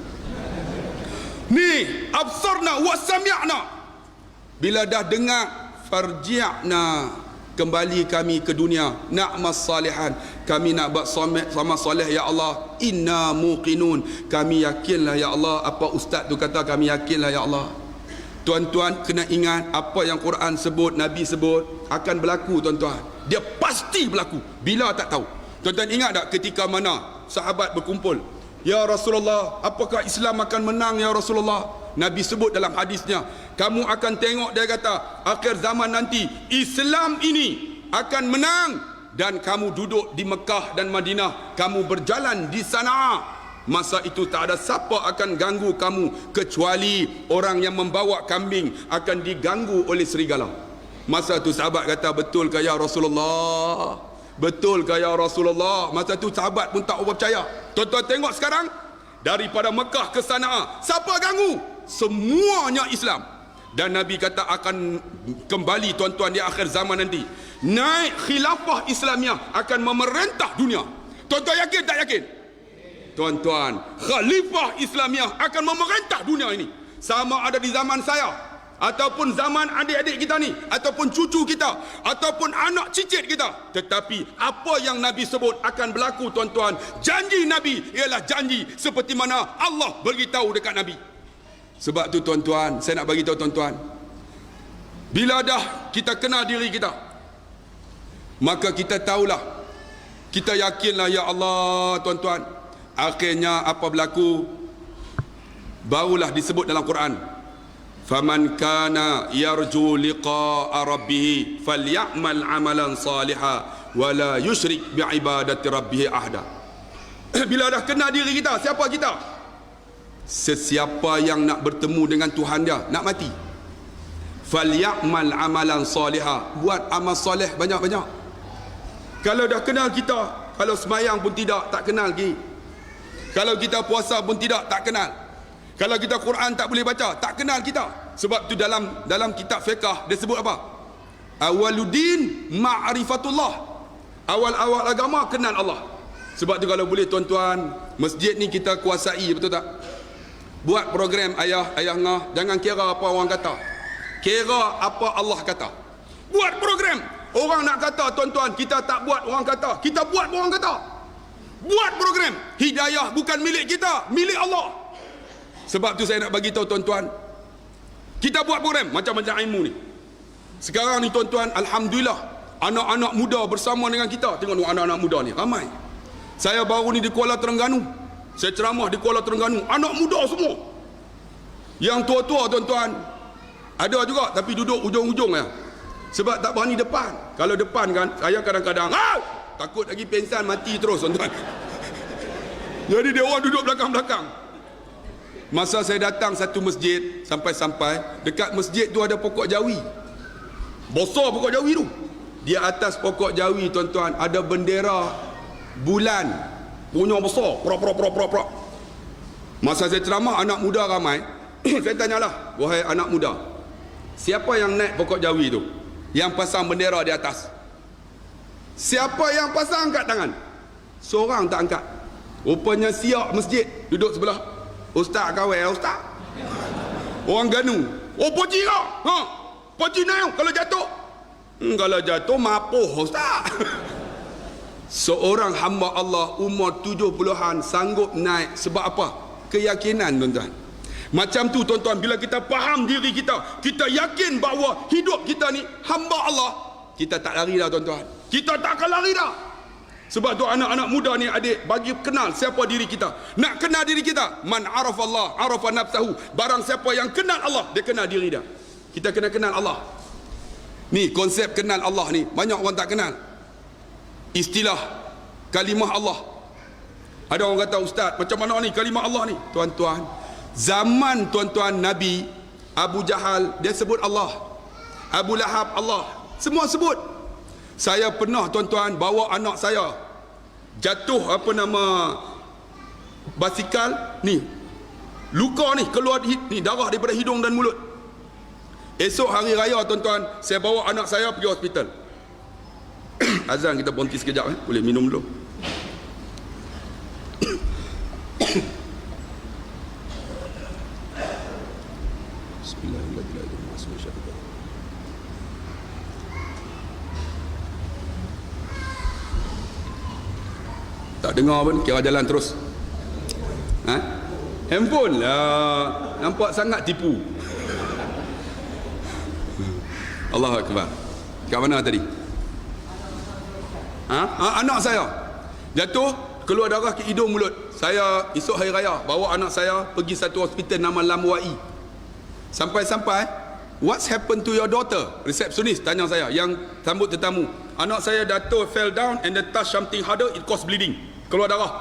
Ni absarna wa sami'na, bila dah dengar, farji'na, kembali kami ke dunia, na'mas salihan, kami nak buat sama soleh ya Allah, inna muqinun, kami yakinlah ya Allah, apa ustaz tu kata kami yakinlah ya Allah. Tuan-tuan kena ingat, apa yang Quran sebut, Nabi sebut akan berlaku, tuan-tuan. Dia pasti berlaku. Bila tak tahu. Tuan-tuan ingat tak ketika mana sahabat berkumpul, ya Rasulullah, apakah Islam akan menang ya Rasulullah? Nabi sebut dalam hadisnya, kamu akan tengok, dia kata, akhir zaman nanti Islam ini akan menang, dan kamu duduk di Mekah dan Madinah, kamu berjalan di sana. Masa itu tak ada siapa akan ganggu kamu kecuali orang yang membawa kambing akan diganggu oleh serigala. Masa tu sahabat kata, betul ke ya Rasulullah? Betul ke ya Rasulullah? Masa tu sahabat pun tak percaya. Tuan-tuan tengok sekarang, daripada Mekah ke Sana'a, siapa ganggu? Semuanya Islam. Dan Nabi kata akan kembali, tuan-tuan, di akhir zaman nanti, naik khilafah Islamiah akan memerintah dunia. Tuan-tuan yakin tak yakin? Tuan-tuan, khalifah Islamiah akan memerintah dunia ini. Sama ada di zaman saya, ataupun zaman adik-adik kita ni, ataupun cucu kita, ataupun anak cicit kita. Tetapi apa yang Nabi sebut akan berlaku, tuan-tuan. Janji Nabi ialah janji seperti mana Allah beritahu dekat Nabi. Sebab tu, tuan-tuan, saya nak bagi tahu tuan-tuan, bila dah kita kenal diri kita, maka kita tahulah, kita yakinlah ya Allah, tuan-tuan. Akhirnya apa berlaku? Barulah disebut dalam Quran, faman kana yarju liqa'a rabbih falyamal amalan salihan wala yusyrik biibadati rabbih ahda. Bila dah kenal diri kita, siapa kita? Sesiapa yang nak bertemu dengan Tuhan dia, nak mati, falyamal amalan salihan, buat amal soleh banyak-banyak. Kalau dah kenal kita, kalau semayang pun tidak, tak kenal lagi. Kalau kita puasa pun tidak, tak kenal. Kalau kita Quran tak boleh baca, tak kenal kita. Sebab tu dalam kitab fiqh dia sebut apa? Awaluddin ma'rifatullah. Awal-awal agama kenal Allah. Sebab tu kalau boleh, tuan-tuan, masjid ni kita kuasai, betul tak? Buat program ayah ngah, jangan kira apa orang kata, kira apa Allah kata. Buat program. Orang nak kata, tuan-tuan, kita tak buat, orang kata, kita buat, orang kata. Buat program. Hidayah bukan milik kita, milik Allah. Sebab tu saya nak bagi tahu, tuan-tuan, kita buat program macam-macam ilmu ni. Sekarang ni, tuan-tuan, alhamdulillah, anak-anak muda bersama dengan kita. Tengok anak-anak muda ni ramai. Saya baru ni di Kuala Terengganu, saya ceramah di Kuala Terengganu, anak muda semua. Yang tua-tua, tuan-tuan, ada juga, tapi duduk ujung-ujung ya. Sebab tak berani depan. Kalau depan kan, saya kadang-kadang takut lagi pensan, mati terus, tuan-tuan. Jadi dia orang duduk belakang-belakang. Masa saya datang satu masjid, sampai-sampai dekat masjid tu ada pokok jawi. Besar pokok jawi tu. Di atas pokok jawi, tuan-tuan, ada bendera bulan punya besar, prok. Masa saya ceramah, anak muda ramai. Saya tanyalah, wahai anak muda, siapa yang naik pokok jawi tu, yang pasang bendera di atas? Siapa yang pasang, angkat tangan. Seorang tak angkat. Rupanya siap masjid duduk sebelah. Ustaz kawal, ustaz. Orang Ganu. Oh, poci kau. Poci naik kalau jatuh. Kalau jatuh mapuh, ustaz. Seorang hamba Allah umur 70-an sanggup naik. Sebab apa? Keyakinan, tuan-tuan. Macam tu tuan-tuan, bila kita faham diri kita, kita yakin bahawa hidup kita ni hamba Allah, kita tak lari dah tuan-tuan. Kita tak akan lari dah. Sebab tu anak-anak muda ni adik, bagi kenal siapa diri kita. Nak kenal diri kita, man arafa Allah arafa nafsahu. Barang siapa yang kenal Allah, dia kenal diri dia. Kita kena kenal Allah. Ni konsep kenal Allah ni banyak orang tak kenal. Istilah kalimah Allah. Ada orang kata, ustaz, macam mana ni kalimah Allah ni? Tuan-tuan, zaman tuan-tuan Nabi, Abu Jahal dia sebut Allah, Abu Lahab Allah, semua sebut. Saya pernah tuan-tuan bawa anak saya jatuh basikal ni, luka ni keluar ni darah daripada hidung dan mulut. Esok hari raya tuan-tuan, saya bawa anak saya pergi hospital. Azan, kita berhenti sekejap, boleh minum dulu. Tak dengar pun, kira jalan terus. Handphone lah, nampak sangat tipu. Allahu Akbar. Kat mana tadi? Anak saya jatuh, keluar darah ke hidung mulut. Saya esok hari raya bawa anak saya pergi satu hospital nama Lamwai. Sampai-sampai, what's happened to your daughter? Resepsionis tanya saya, yang sambut tetamu. Anak saya jatuh, fell down and then touch something harder, it cause bleeding, keluar darah.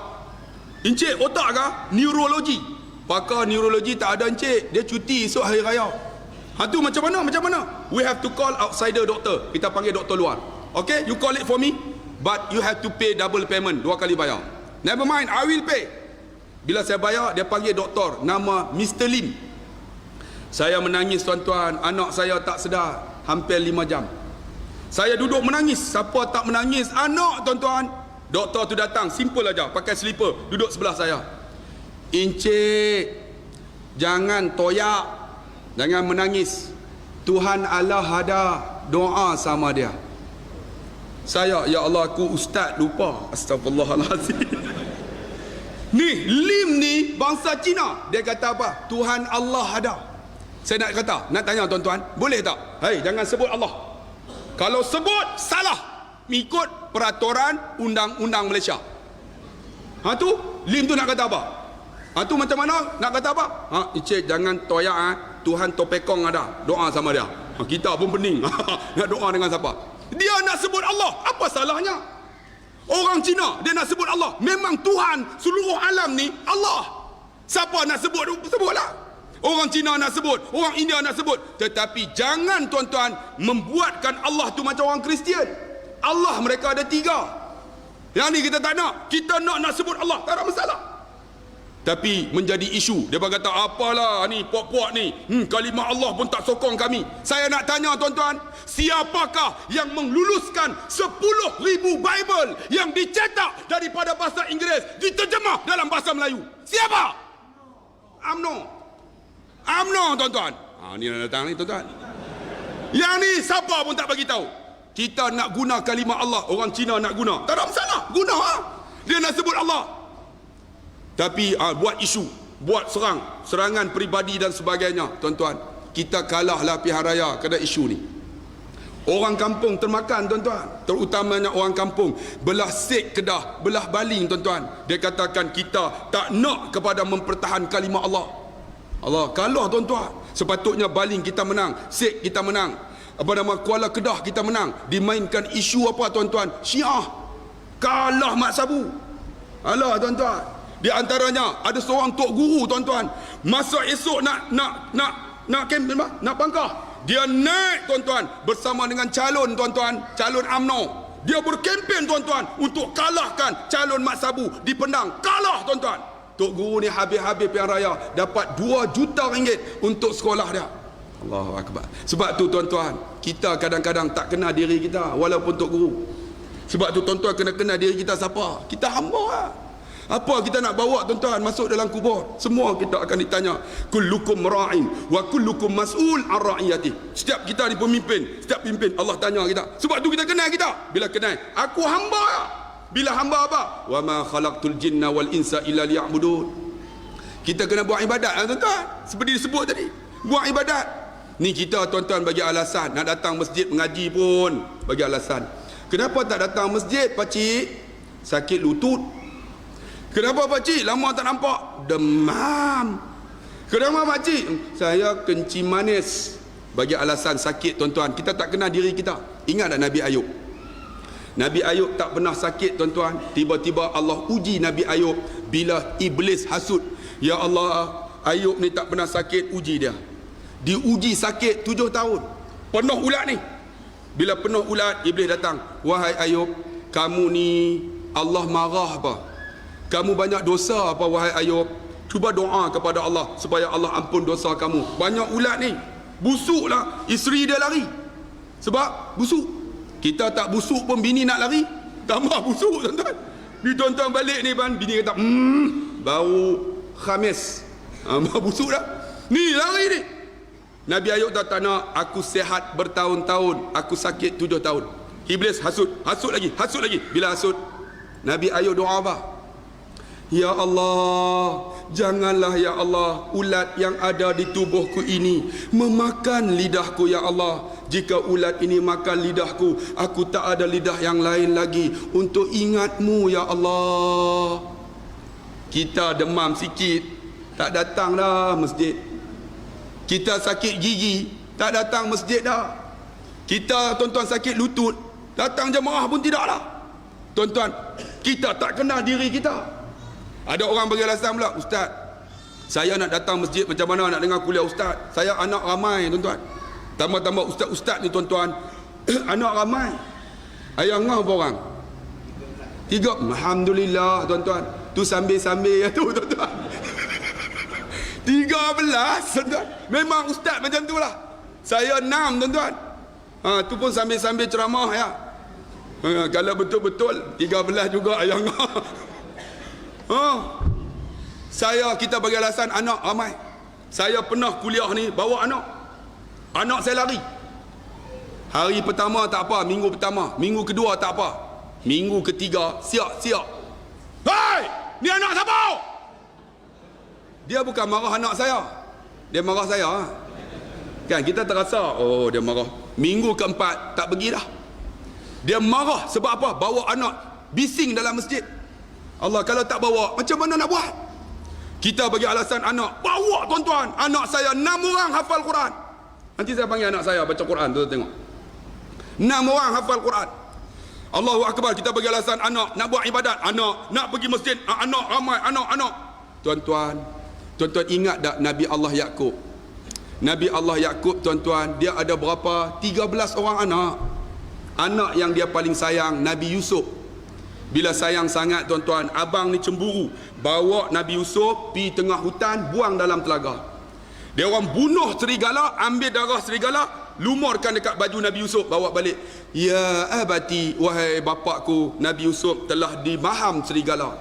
Encik, otak kah? Neurologi. Pakar neurologi tak ada encik, dia cuti esok hari raya. Tu macam mana? We have to call outsider doctor. Kita panggil doktor luar. Okay, you call it for me, but you have to pay double payment, 2 kali bayar. Never mind, I will pay. Bila saya bayar, dia panggil doktor nama Mr. Lim. Saya menangis tuan-tuan, anak saya tak sedar hampir 5 jam. Saya duduk menangis. Siapa tak menangis? Anak tuan-tuan. Doktor tu datang, simple aja, pakai slipper, duduk sebelah saya. Encik, jangan toyak, jangan menangis. Tuhan Allah ada, doa sama dia. Saya, ya Allah, aku ustaz lupa. Astagfirullahalazim. Ni Lim ni bangsa Cina. Dia kata apa? Tuhan Allah ada. Saya nak tanya tuan-tuan, boleh tak? Hei, jangan sebut Allah. Kalau sebut, salah. Ikut peraturan undang-undang Malaysia. Tu Lim tu nak kata apa? Tu macam mana nak kata apa? Encik jangan toyak, Tuhan Topekong ada, doa sama dia. Kita pun pening. Nak doa dengan siapa? Dia nak sebut Allah, apa salahnya? Orang Cina dia nak sebut Allah. Memang Tuhan seluruh alam ni Allah. Siapa nak sebutlah. Orang Cina nak sebut, orang India nak sebut. Tetapi jangan tuan-tuan membuatkan Allah tu macam orang Kristian. Allah mereka ada 3. Yang ni kita tak nak. Kita nak sebut Allah, tak ada masalah. Tapi menjadi isu. Dia berkata, apalah ni puak-puak ni, kalimah Allah pun tak sokong kami. Saya nak tanya tuan-tuan, siapakah yang meluluskan 10,000 Bible yang dicetak daripada bahasa Inggeris diterjemah dalam bahasa Melayu? Siapa? UMNO tuan-tuan. Ni nak datang ni tuan-tuan. Yang ni siapa pun tak bagi tahu. Kita nak guna kalimah Allah, orang Cina nak guna, tak ada masalah, guna dia nak sebut Allah. Tapi buat isu, buat serangan peribadi dan sebagainya, tuan-tuan, kita kalahlah pihak raya kerana isu ni. Orang kampung termakan tuan-tuan, terutamanya orang kampung belah Sek Kedah, belah Baling tuan-tuan. Dia katakan kita tak nak kepada mempertahan kalimah Allah. Allah kalah tuan-tuan. Sepatutnya Baling kita menang, Sek kita menang, Kuala Kedah kita menang. Dimainkan isu apa tuan-tuan? Syiah kalah Mat Sabu. Alah tuan-tuan. Di antaranya ada seorang tok guru tuan-tuan. Masa esok nak kempen nak bangkah, dia naik tuan-tuan bersama dengan calon tuan-tuan, calon UMNO. Dia berkempen tuan-tuan untuk kalahkan calon Mat Sabu di Penang. Kalah tuan-tuan. Tok guru ni habis-habis pilihan raya dapat 2 juta ringgit untuk sekolah dia. Allahu Akbar. Sebab tu tuan-tuan, kita kadang-kadang tak kenal diri kita walaupun tok guru. Sebab tu tuan-tuan kena kenal diri kita siapa. Kita hamba lah. Apa kita nak bawa tuan-tuan masuk dalam kubur? Semua kita akan ditanya. Kullukum ra'in wa kullukum mas'ul an ra'iyati. Setiap kita ni pemimpin, setiap pimpin Allah tanya kita. Sebab tu kita kenal kita. Bila kenal, aku hamba lah. Bila hamba apa? Wa ma khalaqtul jinna wal insa illa liya'budun. Kita kena buat ibadat, tuan-tuan. Seperti disebut tadi, buat ibadat. Ni kita, tuan-tuan, bagi alasan nak datang masjid mengaji pun bagi alasan. Kenapa tak datang masjid, pakcik? Sakit lutut. Kenapa, pakcik? Lama tak nampak. Demam. Kenapa, pakcik? Saya kencing manis. Bagi alasan sakit, tuan-tuan. Kita tak kenal diri kita. Ingat tak Nabi Ayub? Nabi Ayub tak pernah sakit, tuan-tuan. Tiba-tiba Allah uji Nabi Ayub bila iblis hasut. Ya Allah, Ayub ni tak pernah sakit, uji dia. Diuji sakit 7 tahun. Penuh ulat ni. Bila penuh ulat, iblis datang. Wahai Ayub, kamu ni Allah marah apa? Kamu banyak dosa apa, wahai Ayub? Cuba doa kepada Allah supaya Allah ampun dosa kamu. Banyak ulat ni. Busuklah. Isteri dia lari. Sebab busuk. Kita tak busuk pun bini nak lari. Tambah busuk, tuan-tuan. Bila tuan-tuan balik ni, bini kata, bau Khamis. Bau busuk dah. Ni lari ni. Nabi Ayub tak nak. Aku sihat bertahun-tahun, aku sakit 7 tahun. Iblis hasut. Hasut lagi. Hasut lagi. Bila hasut, Nabi Ayub doa apa? Ya Allah, janganlah ya Allah ulat yang ada di tubuhku ini memakan lidahku ya Allah. Jika ulat ini makan lidahku, aku tak ada lidah yang lain lagi untuk ingatmu ya Allah. Kita demam sikit, tak datang dah masjid. Kita sakit gigi, tak datang masjid dah. Kita, tuan-tuan, sakit lutut, datang jemaah pun tidak dah. Tuan-tuan, kita tak kenal diri kita. Ada orang bagi alasan pula, Ustaz, saya nak datang masjid, macam mana nak dengar kuliah Ustaz? Saya anak ramai, tuan-tuan. Tambah-tambah ustaz-ustaz ni, tuan-tuan, anak ramai. Ayah ngah berapa orang? 3. Alhamdulillah, tuan-tuan. Tu sambil-sambil tu, tuan-tuan. 13, tuan-tuan. Memang ustaz macam tu lah. Saya 6, tuan-tuan. Tu pun sambil-sambil ceramah ya. Kalau betul-betul 13 juga ayah ngah. Kita bagi alasan anak ramai. Saya pernah kuliah ni bawa anak saya lari. Hari pertama tak apa, minggu pertama, minggu kedua tak apa, minggu ketiga siap. Hei, ni anak siapa? Dia bukan marah anak saya, dia marah saya. Kan kita terasa, oh dia marah. Minggu keempat tak pergi dah. Dia marah sebab apa? Bawa anak bising dalam masjid. Allah, kalau tak bawa, macam mana nak buat? Kita bagi alasan anak. Bawa, tuan-tuan. Anak saya 6 orang hafal Quran. Nanti saya panggil anak saya baca Quran, tuan-tuan tengok. 6 orang hafal Quran. Allahu Akbar. Kita bagi alasan anak. Nak buat ibadat, anak. Nak pergi masjid, anak ramai, anak. Tuan-tuan ingat tak Nabi Allah Yaqub? Nabi Allah Yaqub, tuan-tuan, dia ada berapa? 13 orang anak. Anak yang dia paling sayang, Nabi Yusuf. Bila sayang sangat, tuan-tuan, abang ni cemburu, bawa Nabi Yusuf pergi tengah hutan, buang dalam telaga. Dia orang bunuh serigala, ambil darah serigala, lumurkan dekat baju Nabi Yusuf, bawa balik. Ya abati, wahai bapakku, Nabi Yusuf telah dimaham serigala.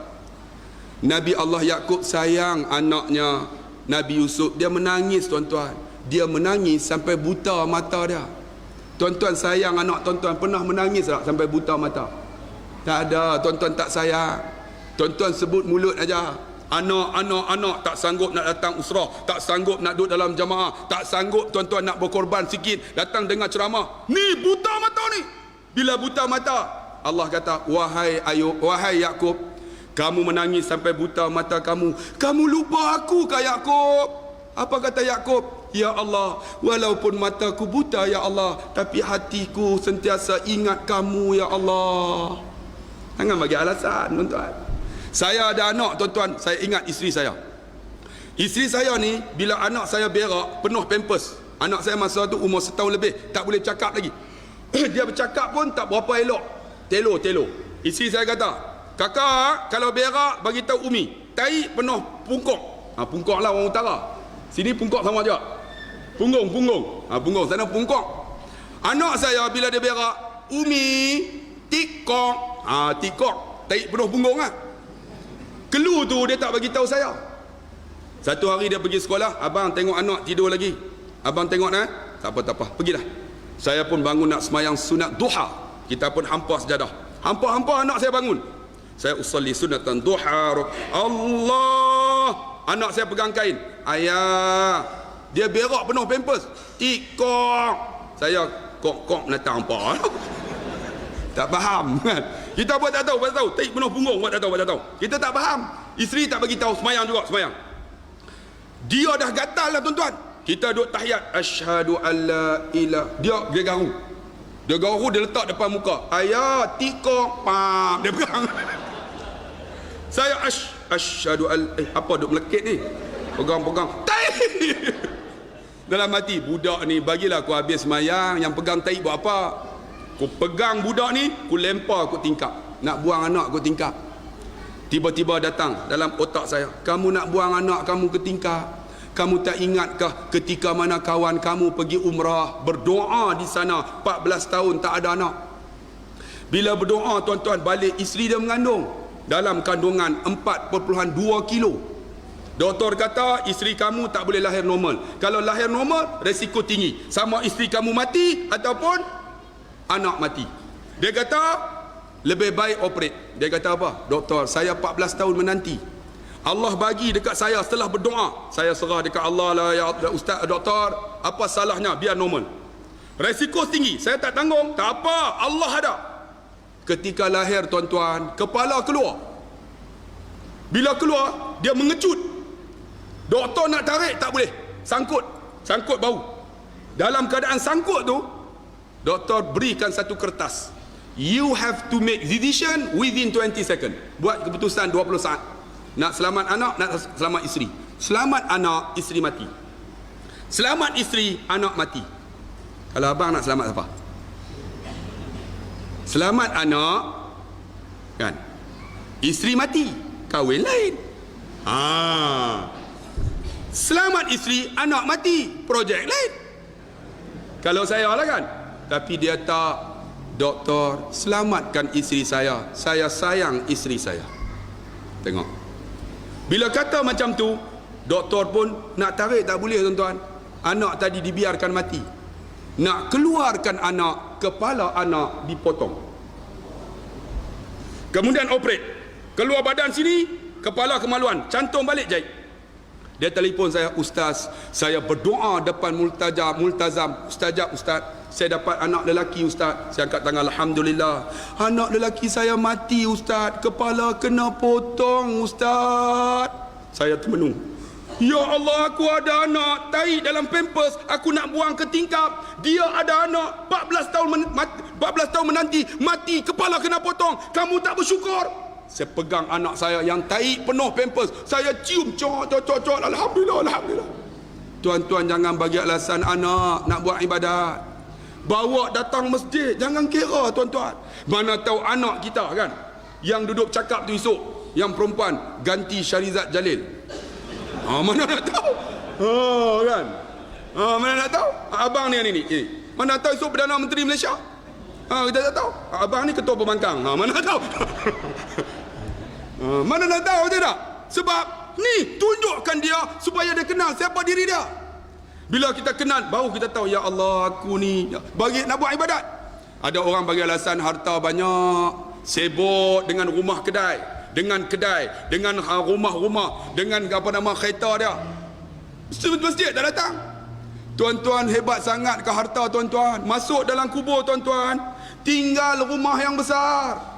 Nabi Allah Yaqub sayang anaknya Nabi Yusuf. Dia menangis, tuan-tuan. Dia menangis sampai buta mata dia. Tuan-tuan sayang anak tuan-tuan, pernah menangis tak sampai buta mata? Tak ada, tuan-tuan tak sayang. Tuan-tuan sebut mulut aja. Anak tak sanggup nak datang usrah, tak sanggup nak duduk dalam jamaah, tak sanggup, tuan-tuan, nak berkorban sikit, datang dengar ceramah. Ni buta mata ni. Bila buta mata, Allah kata, wahai Yaqub, kamu menangis sampai buta mata kamu. Kamu lupa aku ke Yaqub? Apa kata Yaqub? Ya Allah, walaupun mataku buta ya Allah, tapi hatiku sentiasa ingat kamu ya Allah. Jangan bagi alasan, tuan-tuan. Saya ada anak, tuan-tuan, saya ingat isteri saya. Isteri saya ni, bila anak saya berak, penuh pampers. Anak saya masa tu umur 1 tahun lebih, tak boleh cakap lagi. Dia bercakap pun tak berapa elok. Telo. Isteri saya kata, kakak, kalau berak, bagi tahu Umi. Tai penuh pungkok. Pungkok lah orang utara. Sini pungkok sama je. Punggung. Punggung, sana pungkok. Anak saya bila dia berak, Umi, tikok. Tikok, tai penuh punggung lah. Kelu tu dia tak bagi tahu saya. Satu hari dia pergi sekolah, abang tengok anak tidur lagi. Abang tengok tak apa, pergilah. Saya pun bangun nak semayang sunat duha. Kita pun hampar sejadah. Hampar anak saya bangun. Saya usalli sunatan duha. Allah, Anak saya pegang kain. Ayah, dia berak penuh pampers. Tikok. Saya kok menatang apa? Tak faham kan? Kita buat tak tahu, tarik penuh punggung buat tak tahu. Kita tak faham. Isteri tak bagi tahu, semayang juga, semayang. Dia dah gatal lah tuan-tuan. Kita duduk tahiyat, asyhadu alla ilah. Dia garu. Dia letak depan muka. Ayah, tikok, pam, dia pegang. Saya asyhadu apa duk melekit ni? Pegang. Dalam hati, budak ni bagilah aku habis semayang, yang pegang tahi buat apa? Aku pegang budak ni, aku lempar aku tingkap. Nak buang anak aku tingkap. Tiba-tiba datang dalam otak saya, kamu nak buang anak kamu ke tingkap? Kamu tak ingatkah ketika mana kawan kamu pergi umrah, berdoa di sana 14 tahun tak ada anak? Bila berdoa tuan-tuan, balik isteri dia mengandung dalam kandungan 4.2 kilo. Doktor kata isteri kamu tak boleh lahir normal. Kalau lahir normal, resiko tinggi. Sama isteri kamu mati ataupun anak mati. Dia kata lebih baik operate. Dia kata apa? Doktor, saya 14 tahun menanti. Allah bagi dekat saya setelah berdoa. Saya serah dekat Allah lah, ya Ustaz, doktor, apa salahnya? Biar normal. Resiko tinggi, saya tak tanggung. Tak apa, Allah ada. Ketika lahir tuan-tuan, kepala keluar. Bila keluar, dia mengecut. Doktor nak tarik tak boleh. Sangkut bau. Dalam keadaan sangkut tu, doktor berikan satu kertas. You have to make decision within 20 second. Buat keputusan 20 saat. Nak selamat anak, nak selamat isteri. Selamat anak, isteri mati. Selamat isteri, anak mati. Kalau abang nak selamat siapa? Selamat anak, kan? Isteri mati, kahwin lain. Selamat isteri, anak mati, projek lain. Kalau saya lah kan. Tapi dia tak. Doktor, selamatkan isteri saya sayang isteri saya. Tengok. Bila kata macam tu, doktor pun nak tarik tak boleh tuan-tuan. Anak tadi dibiarkan mati. Nak keluarkan anak, kepala anak dipotong. Kemudian operate. Keluar badan sini, kepala kemaluan, cantum balik jahit. Dia telefon saya, Ustaz, saya berdoa depan multazam. Ustaz, saya dapat anak lelaki, Ustaz. Saya angkat tangan, Alhamdulillah. Anak lelaki saya mati, Ustaz. Kepala kena potong, Ustaz. Saya termenung. Ya Allah, aku ada anak, tahi dalam pampers, aku nak buang ke tingkap. Dia ada anak, 14 tahun menanti, mati, kepala kena potong. Kamu tak bersyukur? Saya pegang anak saya yang tahi penuh pampers. Saya cium, cok. Alhamdulillah. Tuan-tuan, jangan bagi alasan anak nak buat ibadat. Bawa datang masjid, jangan kira tuan-tuan. Mana tahu anak kita kan, yang duduk cakap tu esok, yang perempuan ganti Syarizat Jalil. Mana nak tahu? Kan? Mana nak tahu? Abang ni mana tahu esok Perdana Menteri Malaysia? Kita tak tahu. Abang ni ketua pembangkang. Mana nak tahu? Mana nak tahu tidak? Sebab ni tunjukkan dia supaya dia kenal siapa diri dia. Bila kita kenal, baru kita tahu, ya Allah, aku ni bagi nak buat ibadat. Ada orang bagi alasan harta banyak, sibuk dengan rumah kedai, dengan rumah-rumah, dengan kereta dia. Masjid tak datang. Tuan-tuan, hebat sangat ke harta tuan-tuan? Masuk dalam kubur tuan-tuan, tinggal rumah yang besar.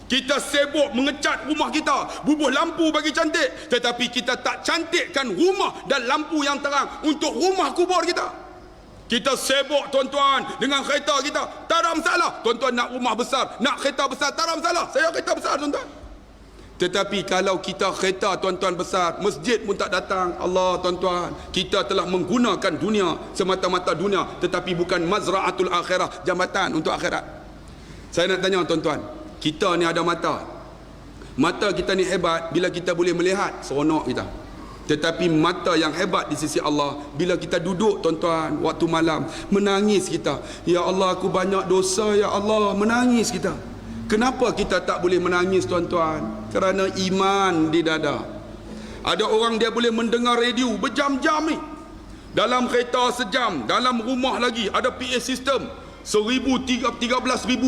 Kita sibuk mengecat rumah kita, bubuh lampu bagi cantik, tetapi kita tak cantikkan rumah dan lampu yang terang untuk rumah kubur kita. Kita sibuk tuan-tuan dengan kereta kita, tak ada masalah. Tuan-tuan nak rumah besar, nak kereta besar, tak ada masalah. Saya kereta besar tuan-tuan. Tetapi kalau kita kereta tuan-tuan besar, masjid pun tak datang. Allah tuan-tuan, kita telah menggunakan dunia semata-mata dunia, tetapi bukan mazra'atul akhirah, jambatan untuk akhirat. Saya nak tanya tuan-tuan, kita ni ada mata. Mata kita ni hebat bila kita boleh melihat, seronok kita. Tetapi mata yang hebat di sisi Allah, bila kita duduk tuan-tuan waktu malam, menangis kita. Ya Allah, aku banyak dosa, ya Allah, menangis kita. Kenapa kita tak boleh menangis tuan-tuan? Kerana iman di dada. Ada orang dia boleh mendengar radio berjam-jam ni. Dalam kereta sejam, dalam rumah lagi ada PA system 13,000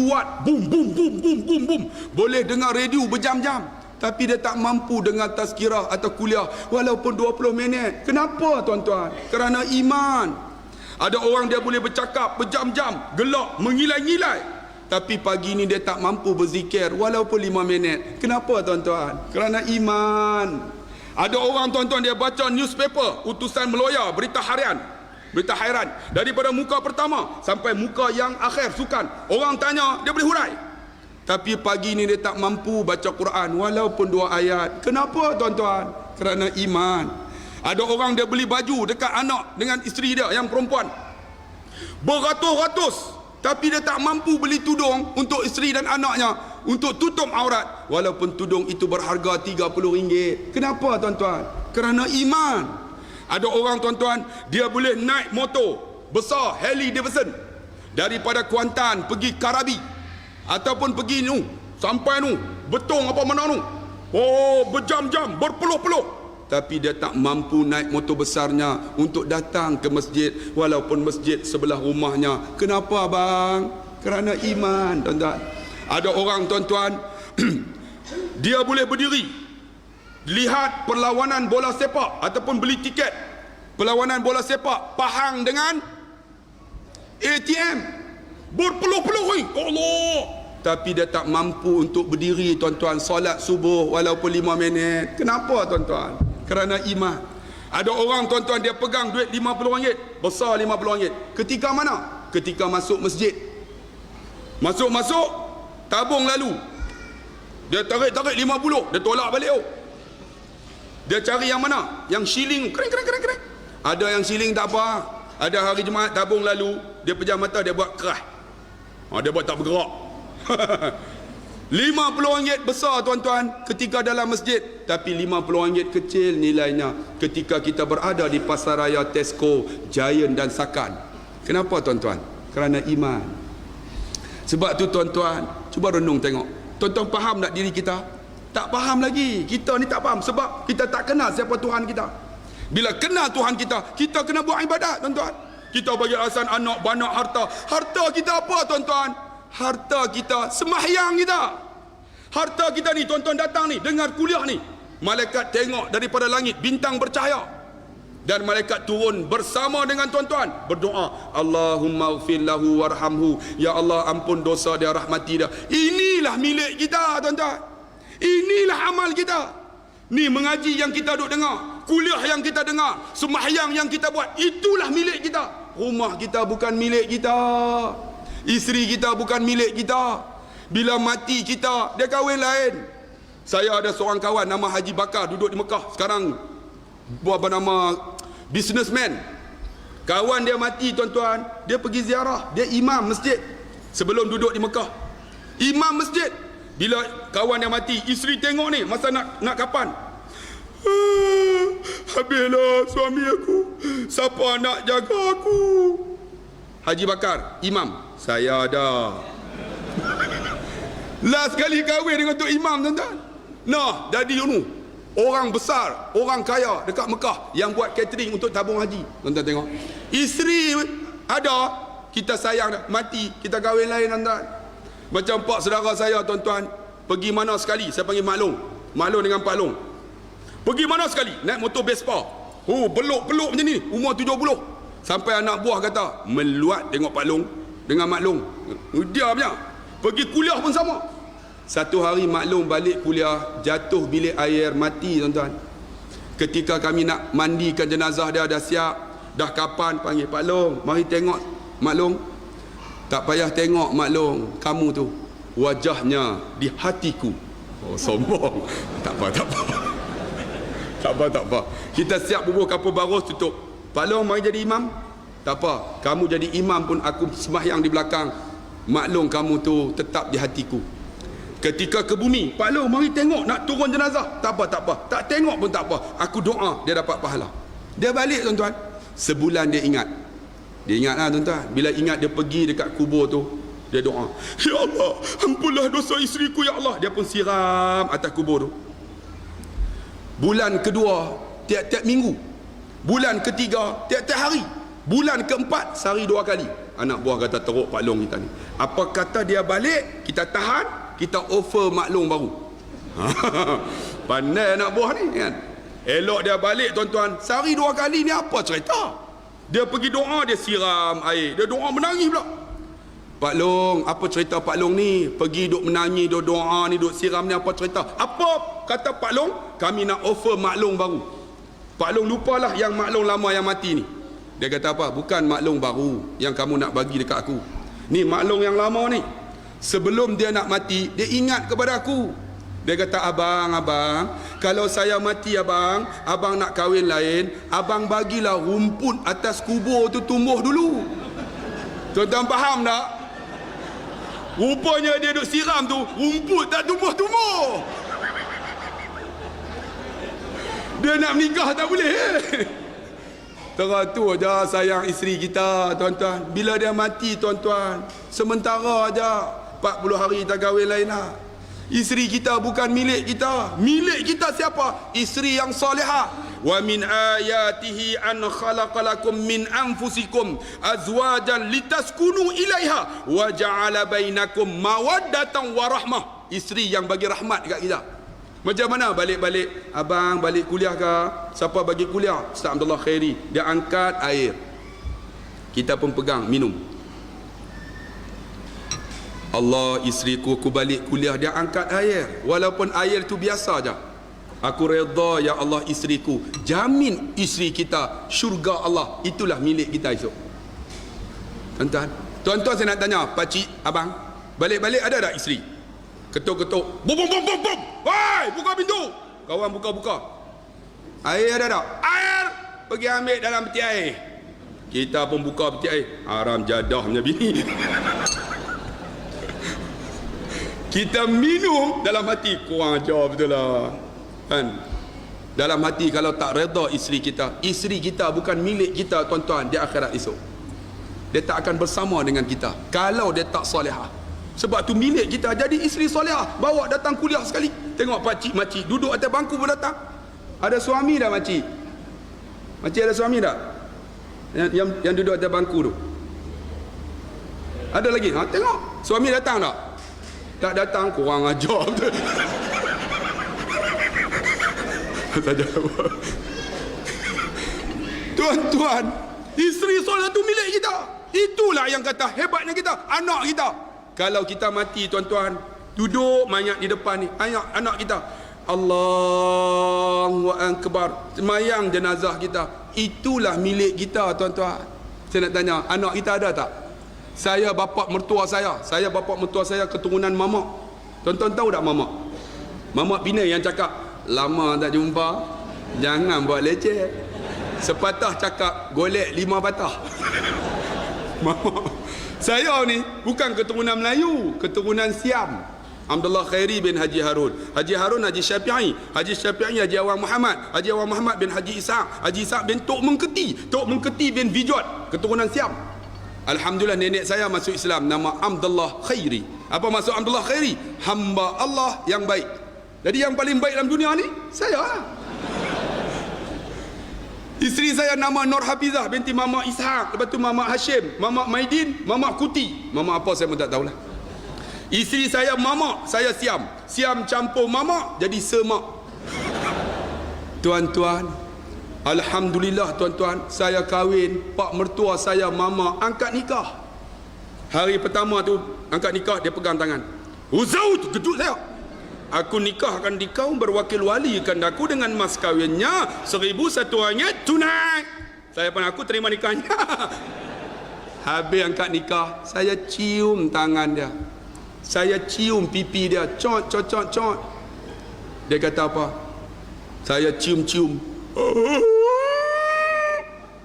watt, boom boom boom boom boom boom, boleh dengar radio berjam-jam. tapi dia tak mampu dengar tazkirah atau kuliah walaupun 20 minit. Kenapa tuan-tuan? Kerana iman. Ada orang dia boleh bercakap berjam-jam, gelak, mengilai-ngilai, tapi pagi ni dia tak mampu berzikir walaupun 5 minit. Kenapa tuan-tuan? Kerana iman. Ada orang tuan-tuan dia baca newspaper, utusan meloya, berita harian, berita hairan, daripada muka pertama sampai muka yang akhir sukan. Orang tanya, dia boleh hurai. Tapi pagi ni dia tak mampu baca Quran walaupun 2 ayat. Kenapa tuan-tuan? Kerana iman. Ada orang dia beli baju dekat anak dengan isteri dia yang perempuan beratus-ratus, tapi dia tak mampu beli tudung untuk isteri dan anaknya untuk tutup aurat walaupun tudung itu berharga RM30. Kenapa tuan-tuan? Kerana iman. Ada orang tuan-tuan dia boleh naik motor besar Harley Davidson daripada Kuantan pergi Karabi ataupun pergi nu sampai nu Betong apa mana nu, oh berjam-jam, berpeluh-peluh, tapi dia tak mampu naik motor besarnya untuk datang ke masjid walaupun masjid sebelah rumahnya. Kenapa bang? Kerana iman tuan-tuan. Ada orang tuan-tuan dia boleh berdiri lihat perlawanan bola sepak ataupun beli tiket perlawanan bola sepak Pahang dengan ATM berpeluh-peluh Allah, tapi dia tak mampu untuk berdiri tuan-tuan solat subuh walaupun 5 minit. Kenapa tuan-tuan? Kerana iman. Ada orang tuan-tuan dia pegang duit RM50 besar RM50. Ketika mana? Ketika masuk masjid, masuk tabung lalu dia tarik 50, dia tolak balik. Dia cari yang mana? Yang shilling kering. Ada yang shilling tak apa. Ada hari Jumaat tabung lalu, dia pejam mata, dia buat kerah. Dia buat tak bergerak. RM50 besar tuan-tuan ketika dalam masjid, tapi RM50 kecil nilainya ketika kita berada di pasaraya Tesco, Giant dan Sakan. Kenapa tuan-tuan? Kerana iman. Sebab tu tuan-tuan, cuba renung tengok. Tuan-tuan faham tak diri kita? Tak faham lagi. Kita ni tak faham sebab kita tak kenal siapa Tuhan kita. Bila kenal Tuhan kita, kita kena buat ibadat tuan-tuan. Kita bagi alasan anak, banyak harta. Harta kita apa tuan-tuan? Harta kita sembahyang kita. Harta kita ni tuan-tuan datang ni dengar kuliah ni, malaikat tengok daripada langit bintang bercahaya dan malaikat turun bersama dengan tuan-tuan berdoa, Allahumma ighfir lahu warhamhu, ya Allah ampun dosa dia, rahmati dia. Inilah milik kita tuan-tuan. Inilah amal kita. Ni mengaji yang kita duk dengar, kuliah yang kita dengar, sembahyang yang kita buat, itulah milik kita. Rumah kita bukan milik kita, isteri kita bukan milik kita. Bila mati kita, dia kahwin lain. Saya ada seorang kawan nama Haji Bakar, duduk di Mekah sekarang, buat nama businessman. Kawan dia mati tuan-tuan, dia pergi ziarah, dia imam masjid sebelum duduk di Mekah, imam masjid. Bila kawan yang mati, isteri tengok ni masa nak kapan, habislah suami aku, siapa nak jaga aku? Haji Bakar, imam, saya ada. Last kali kahwin dengan Tok Imam tuan-tuan. Nah, jadi orang besar, orang kaya dekat Mekah yang buat catering untuk tabung haji. Tuan-tuan tengok, isteri ada, kita sayang dah, mati, kita kahwin lain tuan-tuan. Macam pak saudara saya tuan-tuan, pergi mana sekali, saya panggil Mak Long dengan Pak Long. Pergi mana sekali, naik motor Vespa. Peluk-peluk macam ni, umur 70. Sampai anak buah kata, meluat tengok Pak Long dengan Mak Long. Dia punya. Pergi kuliah pun sama. Satu hari Mak Long balik kuliah, jatuh bilik air, mati tuan-tuan. Ketika kami nak mandikan jenazah dia, dah siap, dah kapan, panggil Pak Long, mari tengok Mak Long. Tak payah tengok Mak Long, kamu tu wajahnya di hatiku. Oh sombong. Tak apa. Kita siap bubuh kapur barus tutup. Pak Long mari jadi imam. Tak apa, kamu jadi imam pun aku sembahyang di belakang. Mak Long kamu tu tetap di hatiku. Ketika ke bumi, Pak Long mari tengok nak turun jenazah. Tak apa. Tak tengok pun tak apa. Aku doa dia dapat pahala. Dia balik tuan-tuan. Sebulan dia ingat. Dia ingatlah tuan-tuan. Bila ingat dia pergi dekat kubur tu, dia doa, ya Allah, ampunlah dosa isteriku ya Allah. Dia pun siram atas kubur tu. Bulan kedua, tiap-tiap minggu. Bulan ketiga, tiap-tiap hari. Bulan keempat, sehari 2 kali. Anak buah kata, teruk Pak Long kita ni. Apa kata dia balik, kita tahan, kita offer Mak Long baru. Pandai anak buah ni kan. Elok dia balik tuan-tuan, sehari 2 kali ni apa cerita? Dia pergi doa, dia siram air, dia doa menangis pula. Pak Long, apa cerita Pak Long ni? Pergi duk menangis, duk doa ni, duk siram ni, apa cerita? Apa kata Pak Long? Kami nak offer Mak Long baru. Pak Long lupalah yang Mak Long lama yang mati ni. Dia kata apa? Bukan Mak Long baru yang kamu nak bagi dekat aku. Ni Mak Long yang lama ni. Sebelum dia nak mati, dia ingat kepada aku. Dia kata, abang, kalau saya mati abang nak kahwin lain, abang bagilah rumput atas kubur tu tumbuh dulu. Tuan-tuan faham tak? Rupanya dia duk siram tu, rumput tak tumbuh-tumbuh. Dia nak menikah tak boleh. Teratur je sayang isteri kita, tuan-tuan. Bila dia mati, tuan-tuan, sementara aja 40 hari tak kahwin lain lah. Isteri kita bukan milik kita. Milik kita siapa? Isteri yang salihah. Wa min ayatihi an khalaqalakum min anfusikum azwajan litaskunu ilaiha wa ja'ala bainakum mawaddatan wa rahmah. Isteri yang bagi rahmat dekat kita. Macam mana balik-balik? Abang balik kuliah ke? Siapa bagi kuliah? Ustaz Abdullah Khairi. Dia angkat air, kita pun pegang minum. Allah, isteriku aku balik kuliah, dia angkat air, walaupun air tu biasa aja. Aku redha ya Allah isteriku. Jamin isteri kita syurga Allah, itulah milik kita esok. Tuan-tuan saya nak tanya, pakcik, abang, balik-balik ada tak isteri? Ketuk-ketuk, bum bum bum bum bum. Woi, buka pintu. Kawan buka. Air ada tak? Air. Pergi ambil dalam peti air. Kita pun buka peti air. Haram jadahnya bini. Kita minum dalam hati, kurang ajar betul lah kan. Dalam hati kalau tak redha isteri kita bukan milik kita tuan-tuan di akhirat esok. Dia tak akan bersama dengan kita kalau dia tak solehah. Sebab tu milik kita. Jadi isteri solehah, bawa datang kuliah sekali. Tengok pakcik makcik duduk atas bangku pun datang. Ada suami dah makcik? Makcik ada suami tak? Yang duduk atas bangku tu ada lagi? Tengok suami datang tak? Tak datang, kurang ajar betul. Tak jawab. Tuan-tuan, isteri soleh tu milik kita. Itulah yang kata hebatnya kita, anak kita. Kalau kita mati tuan-tuan, duduk mayat di depan ni, anak kita, Allahu Akbar, semayang jenazah kita. Itulah milik kita tuan-tuan. Saya nak tanya, anak kita ada tak? Saya bapa mertua saya keturunan mamak. Tuan-tuan tahu tak mamak? Mamak Pinai yang cakap, lama tak jumpa, jangan buat leceh. Sepatah cakap, golek 5 patah. Mamak. Saya ni bukan keturunan Melayu, keturunan Siam. Abdullah Khairi bin Haji Harun, Haji Harun Haji Syafi'i, Haji Syafi'i Haji Awang Muhammad, Haji Awang Muhammad bin Haji Ishaq, Haji Ishaq bin Tok Mengketi bin Vijot, keturunan Siam. Alhamdulillah nenek saya masuk Islam, nama Abdullah Khairi. Apa maksud Abdullah Khairi? Hamba Allah yang baik. Jadi yang paling baik dalam dunia ni saya lah. Isteri saya nama Nur Hafizah binti Mama Ishaq, lepas tu Mama Hashim, Mama Maidin, Mama Kuti. Mama apa saya pun tak tahulah. Isteri saya Mama, saya Siam. Siam campur Mama jadi Semak. Tuan-tuan, alhamdulillah tuan-tuan, saya kahwin, pak mertua saya Mama angkat nikah. Hari pertama tu angkat nikah, dia pegang tangan. Uzaut, gedut saya. Aku nikahkan di kau, berwakil walikan aku dengan mas kahwinnya 1,001 ringgit tunai. Saya pun aku terima nikahnya. Habis angkat nikah, saya cium tangan dia, saya cium pipi dia, cot. Dia kata apa? Saya cium.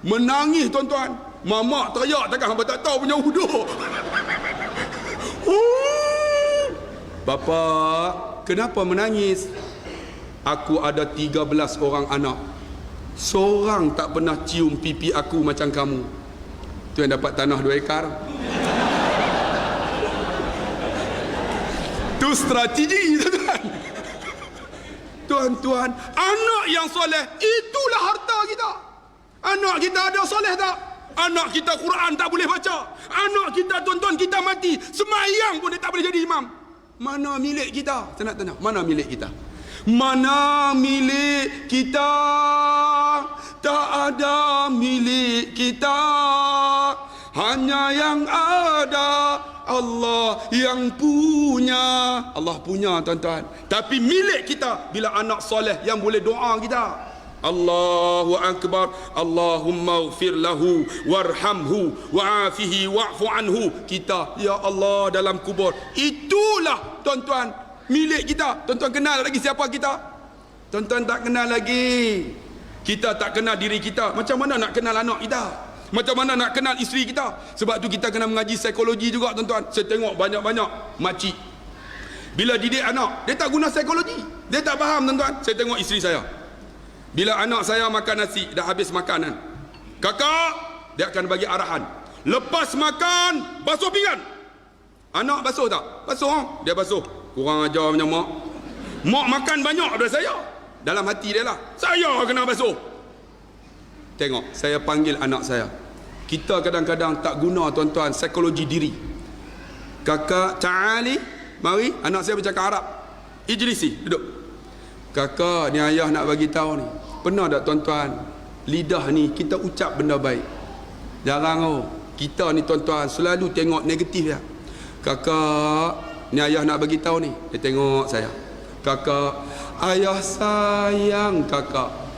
Menangis tuan-tuan. Mamak teriak, takkan hamba tak tahu punya huduk. Bapa, kenapa menangis? Aku ada 13 orang anak, seorang tak pernah cium pipi aku macam kamu. Tu yang dapat tanah 2 ekar. Tu strategi tuan-tuan. Tuan-tuan, anak yang soleh itulah harta kita. Anak kita ada soleh tak? Anak kita Quran tak boleh baca. Anak kita tuan-tuan kita mati, semayang pun dia tak boleh jadi imam. Mana milik kita? Saya nak tanya, mana milik kita? Mana milik kita? Tak ada milik kita. Hanya yang ada Allah yang punya. Allah punya, tuan-tuan. Tapi milik kita bila anak soleh yang boleh doa kita. Allahu Akbar. Allahumma ighfir lahu warhamhu wa'afihi wa'fu anhu. Kita, ya Allah, dalam kubur. Itulah, tuan-tuan, milik kita. Tuan-tuan kenal lagi siapa kita? Tuan-tuan tak kenal lagi. Kita tak kenal diri kita. Macam mana nak kenal anak kita? Macam mana nak kenal isteri kita? Sebab tu kita kena mengaji psikologi juga, tuan-tuan. Saya tengok banyak-banyak makcik bila didik anak, dia tak guna psikologi. Dia tak faham, tuan-tuan. Saya tengok isteri saya, bila anak saya makan nasi, dah habis makan kan, kakak, dia akan bagi arahan, lepas makan basuh pinggan. Anak basuh tak? Basuh. Dia basuh. Kurang ajar punya mak. Mak makan banyak daripada saya. Dalam hati dia lah, saya kena basuh. Tengok, saya panggil anak saya. Kita kadang-kadang tak guna, tuan-tuan, psikologi diri. Kakak, ta'ali, mari. Anak saya bercakap Arab. Ijlisi, duduk. Kakak, ni ayah nak bagi tahu ni. Pernah tak, tuan-tuan, lidah ni kita ucap benda baik? Jarang. Kita ni, tuan-tuan, selalu tengok negatif ya. Kakak, ni ayah nak bagi tahu ni. Dia tengok saya. Kakak, ayah sayang kakak.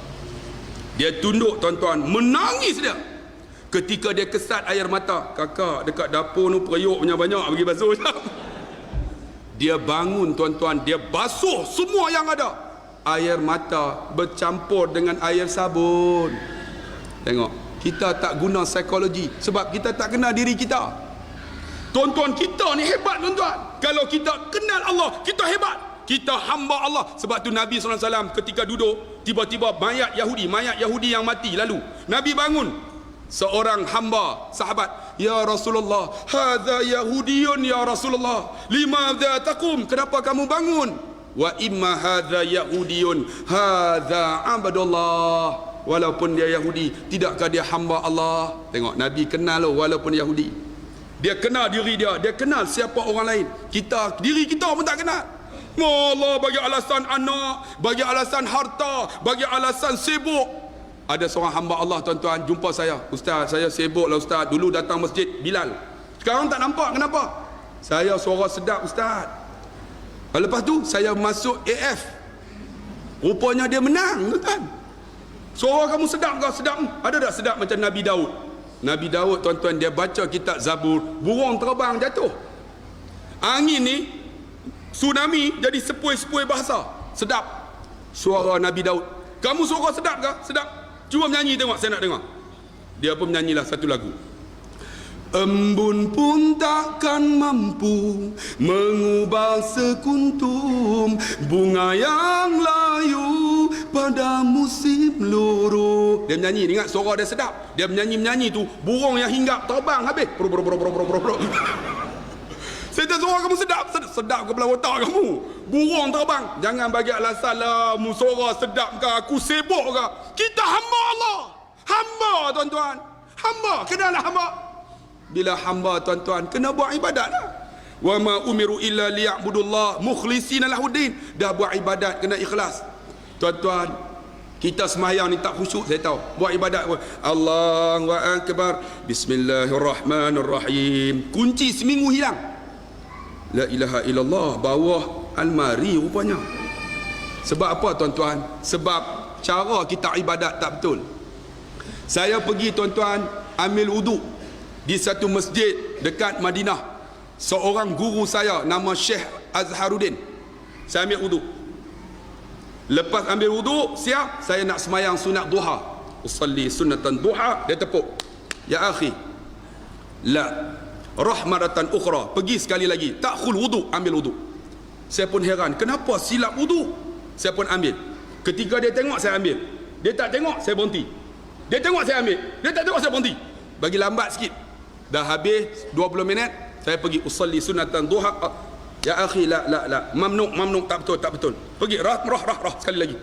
Dia tunduk, tuan-tuan, menangis dia. Ketika dia kesat air mata, kakak dekat dapur ni periuk punya banyak, bagi basuh. Dia bangun, tuan-tuan, dia basuh semua yang ada. Air mata bercampur dengan air sabun. Tengok, kita tak guna psikologi sebab kita tak kenal diri kita. Tuan-tuan, kita ni hebat, tuan-tuan. Kalau kita kenal Allah, kita hebat. Kita hamba Allah. Sebab tu Nabi SAW ketika duduk, tiba-tiba mayat Yahudi yang mati lalu. Nabi bangun. Seorang hamba sahabat, ya Rasulullah, hadza Yahudiyun ya Rasulullah, limadza taqum? Kenapa kamu bangun? Wa imma hadza Yahudiyun hadza abdullah. Walaupun dia Yahudi, tidakkah dia hamba Allah? Tengok, Nabi kenal walaupun Yahudi. Dia kenal diri dia, dia kenal siapa orang lain. Kita, diri kita pun tak kenal. Allah bagi alasan anak, bagi alasan harta, bagi alasan sibuk. Ada seorang hamba Allah, tuan-tuan, jumpa saya. Ustaz, saya sibuk lah Ustaz. Dulu datang masjid Bilal, sekarang tak nampak. Kenapa? Saya suara sedap Ustaz. Lepas tu saya masuk AF, rupanya dia menang, tuan-tuan. Suara kamu sedap kau? Sedap. Ada tak sedap macam Nabi Daud? Nabi Daud, tuan-tuan, dia baca kitab Zabur, burung terbang jatuh. Angin ni, tsunami jadi sepoi-sepoi bahasa. Sedap suara Nabi Daud. Kamu suara sedap ke? Sedap. Cuba menyanyi tengok, saya nak dengar. Dia pun menyanyilah satu lagu. Embun pun takkan mampu mengubah sekuntum bunga yang layu pada musim luruh. Dia menyanyi, ingat suara dia sedap. Dia menyanyi tu, burung yang hinggap terbang habis. Saya tak suara kamu sedap. Sedap kepala otak kamu. Burung terbang. Jangan bagi alasan lah, mu suara sedap ke, aku sibuk ke. Kita hamba Allah. Hamba, tuan-tuan. Hamba, kenalah hamba. Bila hamba, tuan-tuan, kena buat ibadat lah. Wa ma umiru illa liya'budullah mukhlishina lahuddin. Dah buat ibadat, kena ikhlas. Tuan-tuan, kita semayang ni tak khusyuk, saya tahu. Buat ibadat, Allahu Akbar, Bismillahirrahmanirrahim. Kunci seminggu hilang. La ilaha illallah bawah almari rupanya. Sebab apa, tuan-tuan? Sebab cara kita ibadat tak betul. Saya pergi, tuan-tuan, ambil wuduk di satu masjid dekat Madinah. Seorang guru saya nama Syekh Azharuddin. Saya ambil wuduk. Lepas ambil wuduk, siap, saya nak semayang sunat duha. Usalli sunatan duha. Dia tepuk, ya akhi, la rahmaratan ukhra, pergi sekali lagi, takhul wudu, ambil wudu. Saya pun heran, kenapa silap wudu? Saya pun ambil. Ketika dia tengok, saya ambil. Dia tak tengok, saya berhenti. Dia tengok, saya ambil. Dia tak tengok, saya berhenti. Bagi lambat sikit. Dah habis 20 minit, saya pergi usalli sunatan duha. Ya akhi, la mamnu, tak betul. Pergi rah sekali lagi.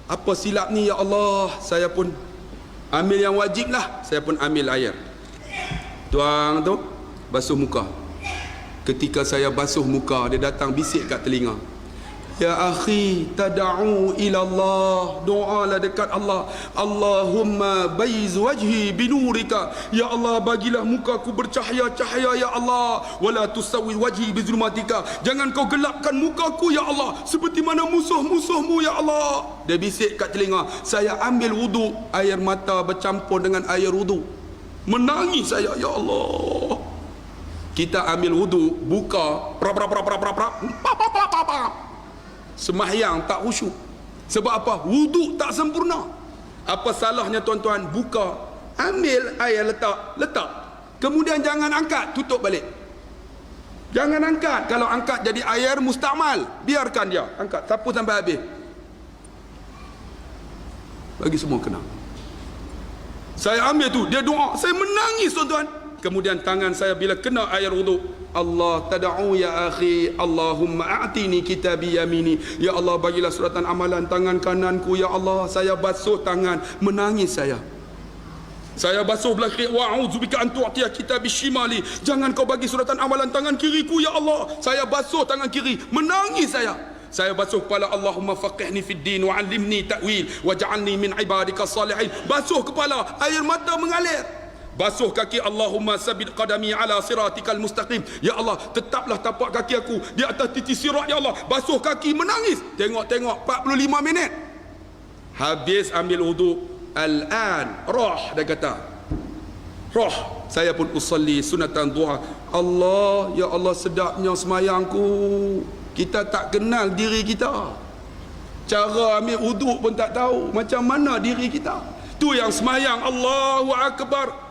Apa silap ni, ya Allah? Saya pun ambil yang wajib lah. Saya pun ambil air, tuang tu, basuh muka. Ketika saya basuh muka, dia datang bisik kat telinga, ya akhi, tada'u ila Allah, doalah dekat Allah. Allahumma baiz wajhi binurika, ya Allah bagilah mukaku bercahaya-cahaya ya Allah. Wala tusawi wajhi bizulumatika, jangan kau gelapkan mukaku ya Allah seperti mana musuh-musuhmu ya Allah. Dia bisik kat telinga. Saya ambil wudu, air mata bercampur dengan air wudu. Menangis saya, ya Allah. Kita ambil wudu, buka, semahyang tak khusyuk. Sebab apa? Wudu tak sempurna. Apa salahnya tuan-tuan? Buka, ambil air, letak. Kemudian jangan angkat, tutup balik. Jangan angkat. Kalau angkat jadi air mustakmal, biarkan dia angkat, sapu sampai habis. Bagi semua kena. Saya ambil tu, dia doa, saya menangis tuan-tuan. Kemudian tangan saya bila kena air wudu, Allah tada'u ya akhi, Allahumma a'tini kitabi yamini, ya Allah bagilah suratan amalan tangan kananku ya Allah. Saya basuh tangan, menangis saya basuh belah kiri, wa'udzubika an tu'tiya kitabi shimali, jangan kau bagi suratan amalan tangan kiriku ya Allah. Saya basuh tangan kiri, menangis saya basuh kepala, Allahumma faqihni fid din wa 'allimni ta'wil waj'alni min ibadika salihin. Basuh kepala, air mata mengalir. Basuh kaki, Allahumma sabit qadami ala siratikal mustaqim, ya Allah tetaplah tapak kaki aku di atas titik sirat ya Allah. Basuh kaki, menangis. Tengok 45 minit. Habis ambil wudu, al-an roh, dia kata roh. Saya pun usalli sunatan duha. Allah, ya Allah sedapnya semayangku. Kita tak kenal diri kita, cara ambil wudu pun tak tahu macam mana diri kita. Tu yang semayang Allahu Akbar.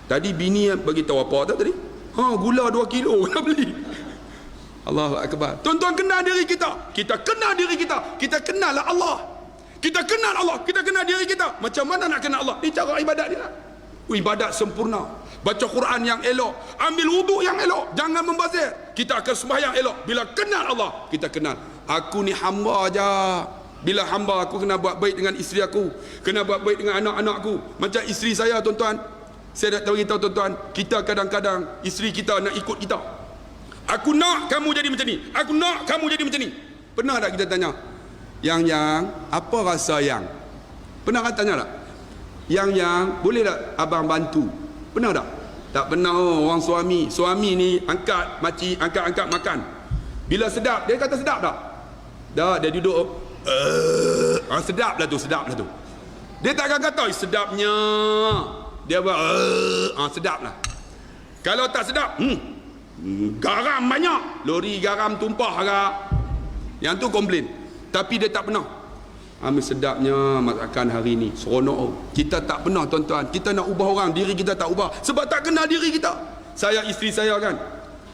Tadi bini bagi tahu apa tak tadi? Gula 2 kilo nak beli. Allahu Akbar. Tuan-tuan kenal diri kita. Kita kenal diri kita. Kita kenal Allah. Kita kenal Allah. Kita kenal diri kita. Macam mana nak kenal Allah? Ini cara ibadat dia. Ibadat sempurna. Baca Quran yang elok. Ambil wuduk yang elok. Jangan membazir. Kita akan sembahyang elok. Bila kenal Allah, kita kenal. Aku ni hamba aja. Bila hamba, aku kena buat baik dengan isteri aku. Kena buat baik dengan anak-anakku. Macam isteri saya tuan-tuan. Saya nak beritahu tuan-tuan, kita kadang-kadang isteri kita nak ikut kita. Aku nak kamu jadi macam ni. Aku nak kamu jadi macam ni. Pernah tak kita tanya, Yang apa rasa yang? Pernah kan tanya tak? Yang boleh tak abang bantu? Pernah tak? Tak pernah. Orang suami ni angkat makcik, angkat makan. Bila sedap, dia kata sedap tak? Dah, dia duduk. Sedap lah tu. Dia takkan kata sedapnya. Dia buat sedap lah. Kalau tak sedap, garam banyak, lori garam tumpah agak. Yang tu komplain. Tapi dia tak pernah, sedapnya masakan hari ni, seronok. Kita tak pernah tuan-tuan. Kita nak ubah orang, diri kita tak ubah sebab tak kenal diri kita. Saya, isteri saya kan,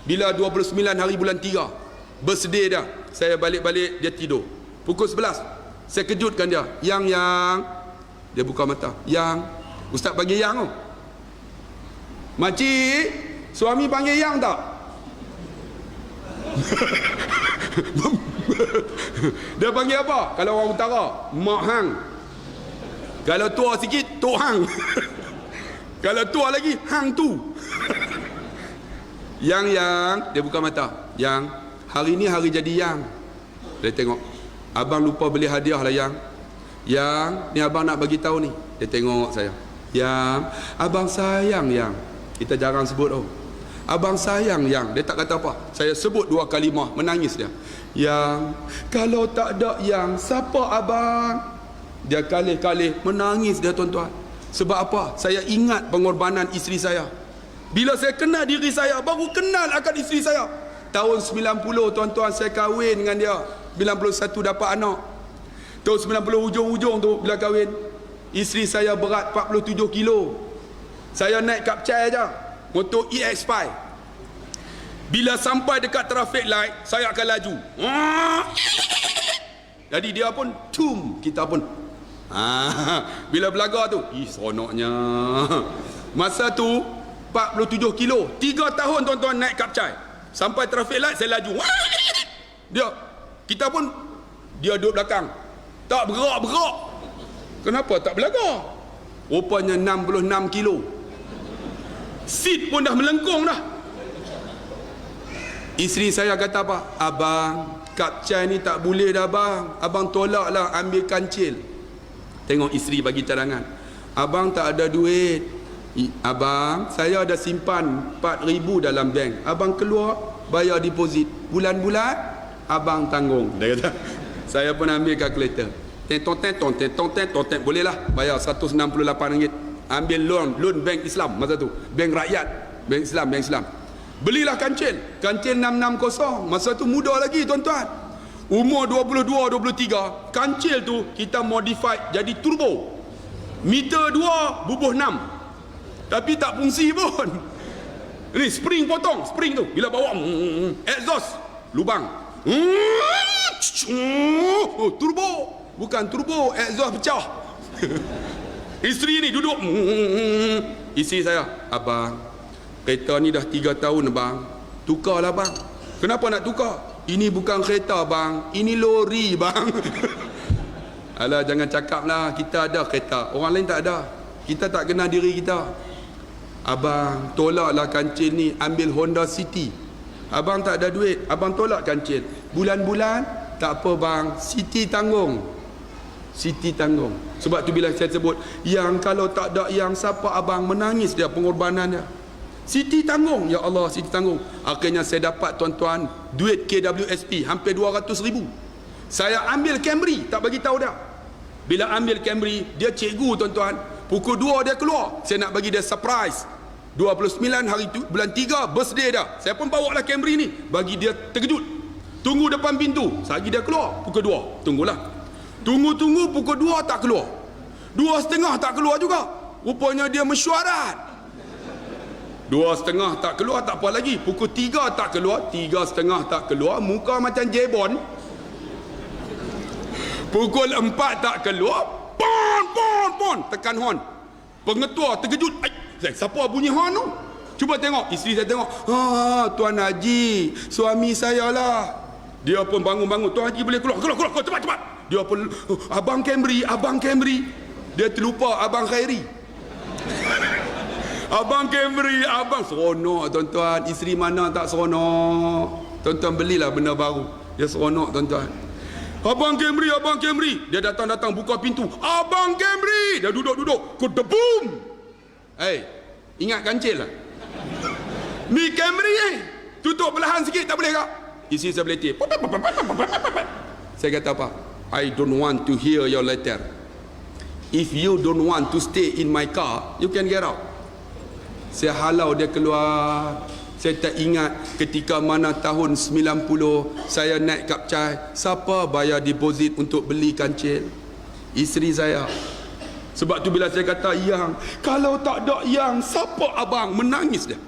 bila 29 hari bulan 3 birthday dah, saya balik-balik dia tidur. Pukul 11 saya kejutkan dia. Yang dia buka mata. Ustaz panggil yang tu. Makcik, suami panggil yang tak? Dia panggil apa? Kalau orang utara, mak hang. Kalau tua sikit, tok hang. Kalau tua lagi, hang tu. Yang dia buka mata. Yang hari ni hari jadi yang. Dia tengok, abang lupa beli hadiah lah yang ni abang nak bagi tahu ni. Dia tengok saya. Yang abang sayang yang. Kita jarang sebut abang sayang yang. Dia tak kata apa. Saya sebut 2 kalimah, menangis dia. Yang kalau tak ada yang, siapa abang? Dia kalih-kalih, menangis dia tuan-tuan. Sebab apa? Saya ingat pengorbanan isteri saya. Bila saya kenal diri saya, baru kenal akan isteri saya. Tahun 90 tuan-tuan saya kahwin dengan dia. 91 dapat anak. Tahun 90 hujung-hujung tu bila kahwin, isteri saya berat 47 kilo. Saya naik kapcai aja, motor EX5. Bila sampai dekat traffic light, saya akan laju. Jadi dia pun kita pun. Bila belaga tu, seronoknya. Masa tu 47 kilo, 3 tahun tuan-tuan naik kapcai. Sampai traffic light saya laju. Kita pun, dia duduk belakang. Tak bergerak. Kenapa tak belaga? Rupanya 66 kilo. Seat pun dah melengkung dah. Isteri saya kata apa? Abang, kapcai ni tak boleh dah bang. Abang tolaklah ambil kancil. Tengok isteri bagi cadangan. Abang tak ada duit. Abang, saya ada simpan 4,000 dalam bank. Abang keluar, bayar deposit. Bulan-bulan, abang tanggung. Dia kata, saya pun ambil kalkulator. Tonten, boleh lah. Bayar RM168. Ambil loan bank Islam masa tu. Bank rakyat. Bank Islam. Belilah kancil 660. Masa tu muda lagi tuan-tuan, umur 22-23. Kancil tu kita modify jadi turbo, meter 2/6, tapi tak fungsi pun. Ni spring potong, spring tu bila bawa exhaust lubang, turbo, bukan turbo, exhaust pecah. Isteri ni duduk, isteri saya, abang, kereta ni dah 3 tahun bang, tukarlah bang. Kenapa nak tukar? Ini bukan kereta bang, ini lori bang. Alah, jangan cakap lah, kita ada kereta, orang lain tak ada. Kita tak kenal diri kita. Abang, tolaklah kancil ni, ambil Honda City. Abang tak ada duit, abang tolak kancil. Bulan-bulan, tak apa bang, City tanggung. Sebab tu bila saya sebut, yang kalau tak ada yang, siapa abang, menangis dia pengorbanan dia. Siti tanggung, ya Allah, Siti tanggung. Akhirnya saya dapat tuan-tuan duit KWSP hampir 200,000. Saya ambil Camry, tak bagi tahu dia. Bila ambil Camry, dia cikgu tuan-tuan, pukul 2 dia keluar. Saya nak bagi dia surprise. 29 hari tu, bulan 3 birthday dah. Saya pun bawa lah Camry ni, bagi dia terkejut. Tunggu depan pintu, sehari dia keluar pukul 2. Tunggulah. Tunggu pukul 2 tak keluar. 2:30 tak keluar juga. Rupanya dia mesyuarat. 2:30 tak keluar, tak apa lagi. Pukul 3 tak keluar, 3:30 tak keluar, muka macam jebon. Pukul 4 tak keluar, pon, tekan hon. Pengetua terkejut. Siapa bunyi hon tu? Cuba tengok, isteri saya tengok. Tuan Haji, suami saya lah. Dia pun bangun. Tuan Haji boleh keluar, cepat. Dia pun, abang Camry. Dia terlupa abang Khairi. Abang Camry, abang seronok tuan-tuan. Isteri mana tak seronok? Tuan-tuan belilah benda baru, dia seronok tuan-tuan. Abang Camry. Dia datang buka pintu. Abang Camry. Dia duduk. Kudebum. Ingat kancil lah. Ni Camry tutup perlahan sikit, tak boleh kak? Isteri saya beletir. Saya kata apa? I don't want to hear your letter. If you don't want to stay in my car, you can get out. Saya halau dia keluar. Saya tak ingat ketika mana tahun 90 saya naik kapcai, siapa bayar deposit untuk beli kancil? Isteri saya. Sebab tu bila saya kata yang, kalau tak ada yang, siapa abang? Menangis dia.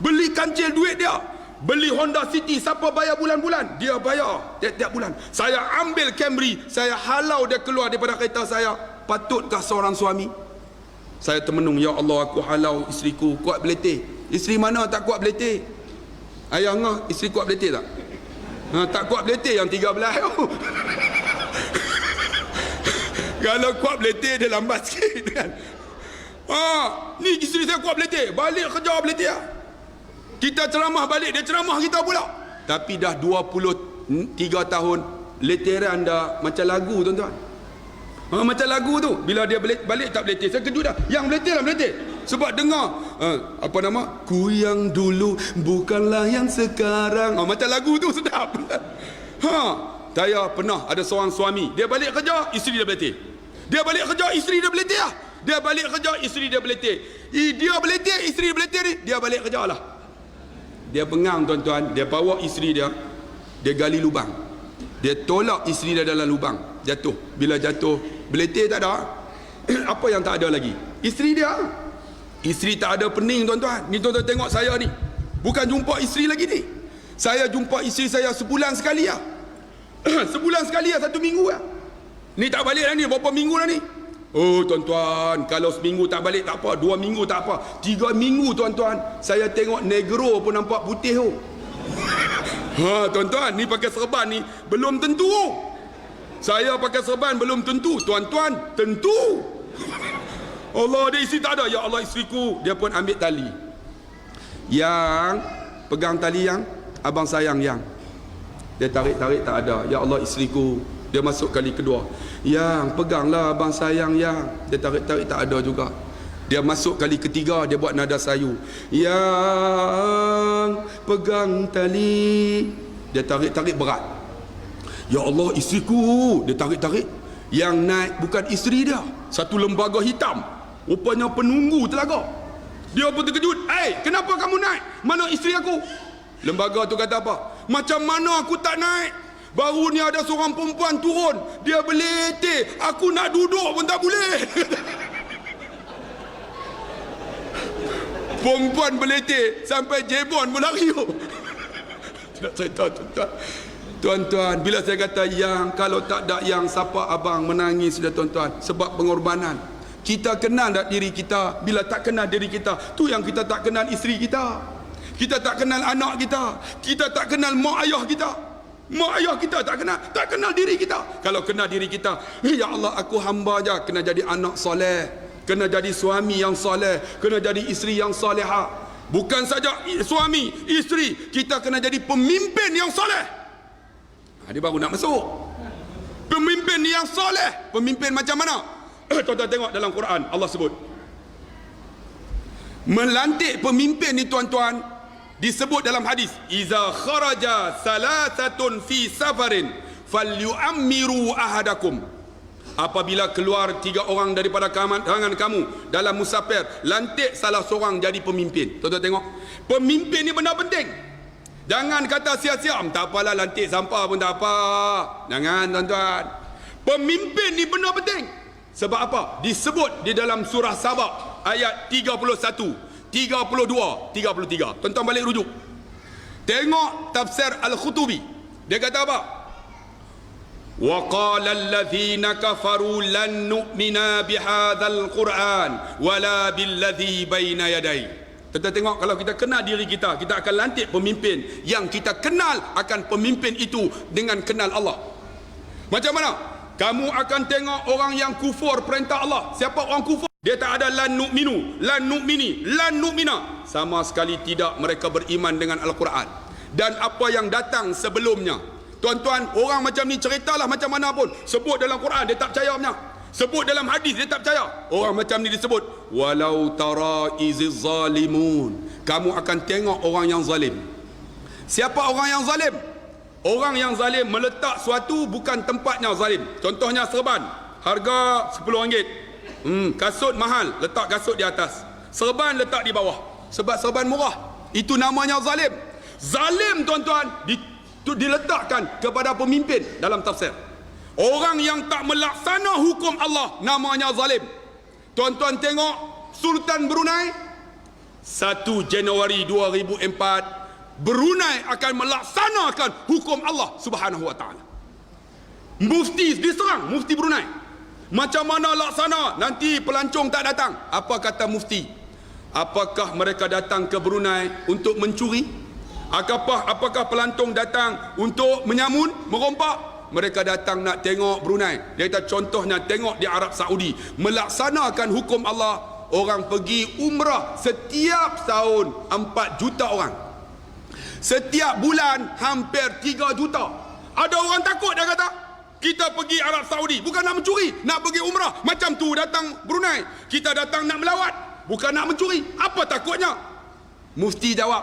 Beli kancil duit dia. Beli Honda City, siapa bayar bulan-bulan? Dia bayar tiap-tiap bulan. Saya ambil Camry, saya halau dia keluar daripada kereta saya. Patutkah seorang suami? Saya termenung, ya Allah, aku halau isteriku kuat beletir. Isteri mana tak kuat beletir? Ayah ngah, isteri kuat beletir tak? Tak kuat beletir yang 13 tu. Kalau kuat beletir dia lambat sikit kan. Ni isteri saya kuat beletir, balik kerja beletir. Kita ceramah balik, dia ceramah kita pula. Tapi dah 23 tahun letiran dah macam lagu tuan-tuan. Macam lagu tu, bila dia balik tak beletir, saya kejut dah. Yang beletir lah beletir. Sebab dengar apa nama, ku yang dulu bukanlah yang sekarang. Macam lagu tu sedap. Saya pernah ada seorang suami, dia balik kerja, isteri dia beletir. Dia balik kerja, isteri dia beletir. Dia balik kerja, isteri dia beletir. Dia beletir, isteri dia beletir ni, dia balik kerja lah. Dia bengang tuan-tuan, dia bawa isteri dia, dia gali lubang. Dia tolak isteri dia dalam lubang, jatuh. Bila jatuh, beletir tak ada. Apa yang tak ada lagi? Isteri dia. Isteri tak ada pening tuan-tuan. Ni tuan-tuan tengok saya ni, bukan jumpa isteri lagi ni. Saya jumpa isteri saya sebulan sekali lah. Sebulan sekali lah, 1 minggu lah. Ni tak balik dah ni, berapa minggu dah ni? Oh tuan-tuan, kalau seminggu tak balik tak apa, 2 minggu tak apa, 3 minggu tuan-tuan, saya tengok negro pun nampak putih tu. Tuan-tuan, ni pakai serban ni belum tentu. Saya pakai serban belum tentu, tuan-tuan, tentu. Allah, dia isteri tak ada. Ya Allah, isteriku. Dia pun ambil tali. Yang pegang tali yang abang sayang yang. Dia tarik-tarik tak ada. Ya Allah, isteriku. Dia masuk kali kedua. Yang, peganglah abang sayang yang. Dia tarik-tarik tak ada juga. Dia masuk kali ketiga, dia buat nada sayu. Yang, pegang tali. Dia tarik-tarik berat. Ya Allah, isteriku. Dia tarik-tarik. Yang naik bukan isteri dia, satu lembaga hitam. Rupanya penunggu telaga. Dia pun terkejut. Kenapa kamu naik? Mana isteri aku? Lembaga tu kata apa? Macam mana aku tak naik? Baru ni ada seorang perempuan turun. Dia berletih. Aku nak duduk pun tak boleh. Perempuan berletih sampai jebon berlari. Tidak cerita tuan-tuan. Tuan-tuan, bila saya kata yang, kalau tak ada yang, siapa abang menangis sudah tuan-tuan? Sebab pengorbanan. Kita kenal tak diri kita? Bila tak kenal diri kita, tu yang kita tak kenal isteri kita. Kita tak kenal anak kita. Kita tak kenal mak ayah kita. Mak ayah kita tak kenal diri kita. Kalau kenal diri kita, ya Allah, aku hamba je. Kena jadi anak soleh, kena jadi suami yang soleh, kena jadi isteri yang soleha. Bukan saja suami, isteri, kita kena jadi pemimpin yang soleh. Dia baru nak masuk. Pemimpin yang soleh. Pemimpin macam mana? Tuan-tuan tengok dalam Quran, Allah sebut. Melantik pemimpin ni tuan-tuan, disebut dalam hadis, iza kharaja salasatun fi safarin falyu'ammiru ahadakum. Apabila keluar 3 orang daripada kalangan kamu dalam musafir, lantik salah seorang jadi pemimpin. Tuan-tuan tengok, pemimpin ni benda penting. Jangan kata sia-sia, tak apalah, lantik sampah pun tak apa. Jangan tuan-tuan. Pemimpin ni benda penting. Sebab apa? Disebut di dalam surah Sabah ayat 31, 32, 33. Tuan-tuan balik rujuk. Tengok tafsir Al-Khutubi. Dia kata apa? Wa qala alladhina kafaru lan nu'mina bihadzal Qur'an wala billadhi baina yadayhi. Kita tengok, kalau kita kenal diri kita, kita akan lantik pemimpin yang kita kenal akan pemimpin itu dengan kenal Allah. Macam mana? Kamu akan tengok orang yang kufur perintah Allah. Siapa orang kufur? Dia tak ada lan nu'minu, lan nu'mini, lan nu'mina. Sama sekali tidak mereka beriman dengan Al-Quran dan apa yang datang sebelumnya. Tuan-tuan, orang macam ni ceritalah macam mana pun, sebut dalam Quran dia tak percaya punya. Sebut dalam hadis dia tak percaya. Orang macam ni disebut walau tara iziz zalimun. Kamu akan tengok orang yang zalim. Siapa orang yang zalim? Orang yang zalim meletak suatu bukan tempatnya zalim. Contohnya serban, harga RM10. Kasut mahal, letak kasut di atas. Serban letak di bawah. Sebab serban murah. Itu namanya zalim. Zalim tuan-tuan diletakkan kepada pemimpin dalam tafsir. Orang yang tak melaksana hukum Allah namanya zalim. Tuan-tuan tengok Sultan Brunei 1 Januari 2004, Brunei akan melaksanakan hukum Allah Subhanahu wa taala. Mufti diserang, Mufti Brunei. Macam mana laksana? Nanti pelancong tak datang. Apa kata mufti? Apakah mereka datang ke Brunei untuk mencuri? Apakah pelancong datang untuk menyamun, merompak? Mereka datang nak tengok Brunei. Dia kata contohnya tengok di Arab Saudi, melaksanakan hukum Allah. Orang pergi umrah setiap tahun 4 juta orang. Setiap bulan hampir 3 juta. Ada orang takut, dia kata, kita pergi Arab Saudi bukan nak mencuri, nak pergi umrah. Macam tu datang Brunei, kita datang nak melawat, bukan nak mencuri. Apa takutnya? Mufti jawab,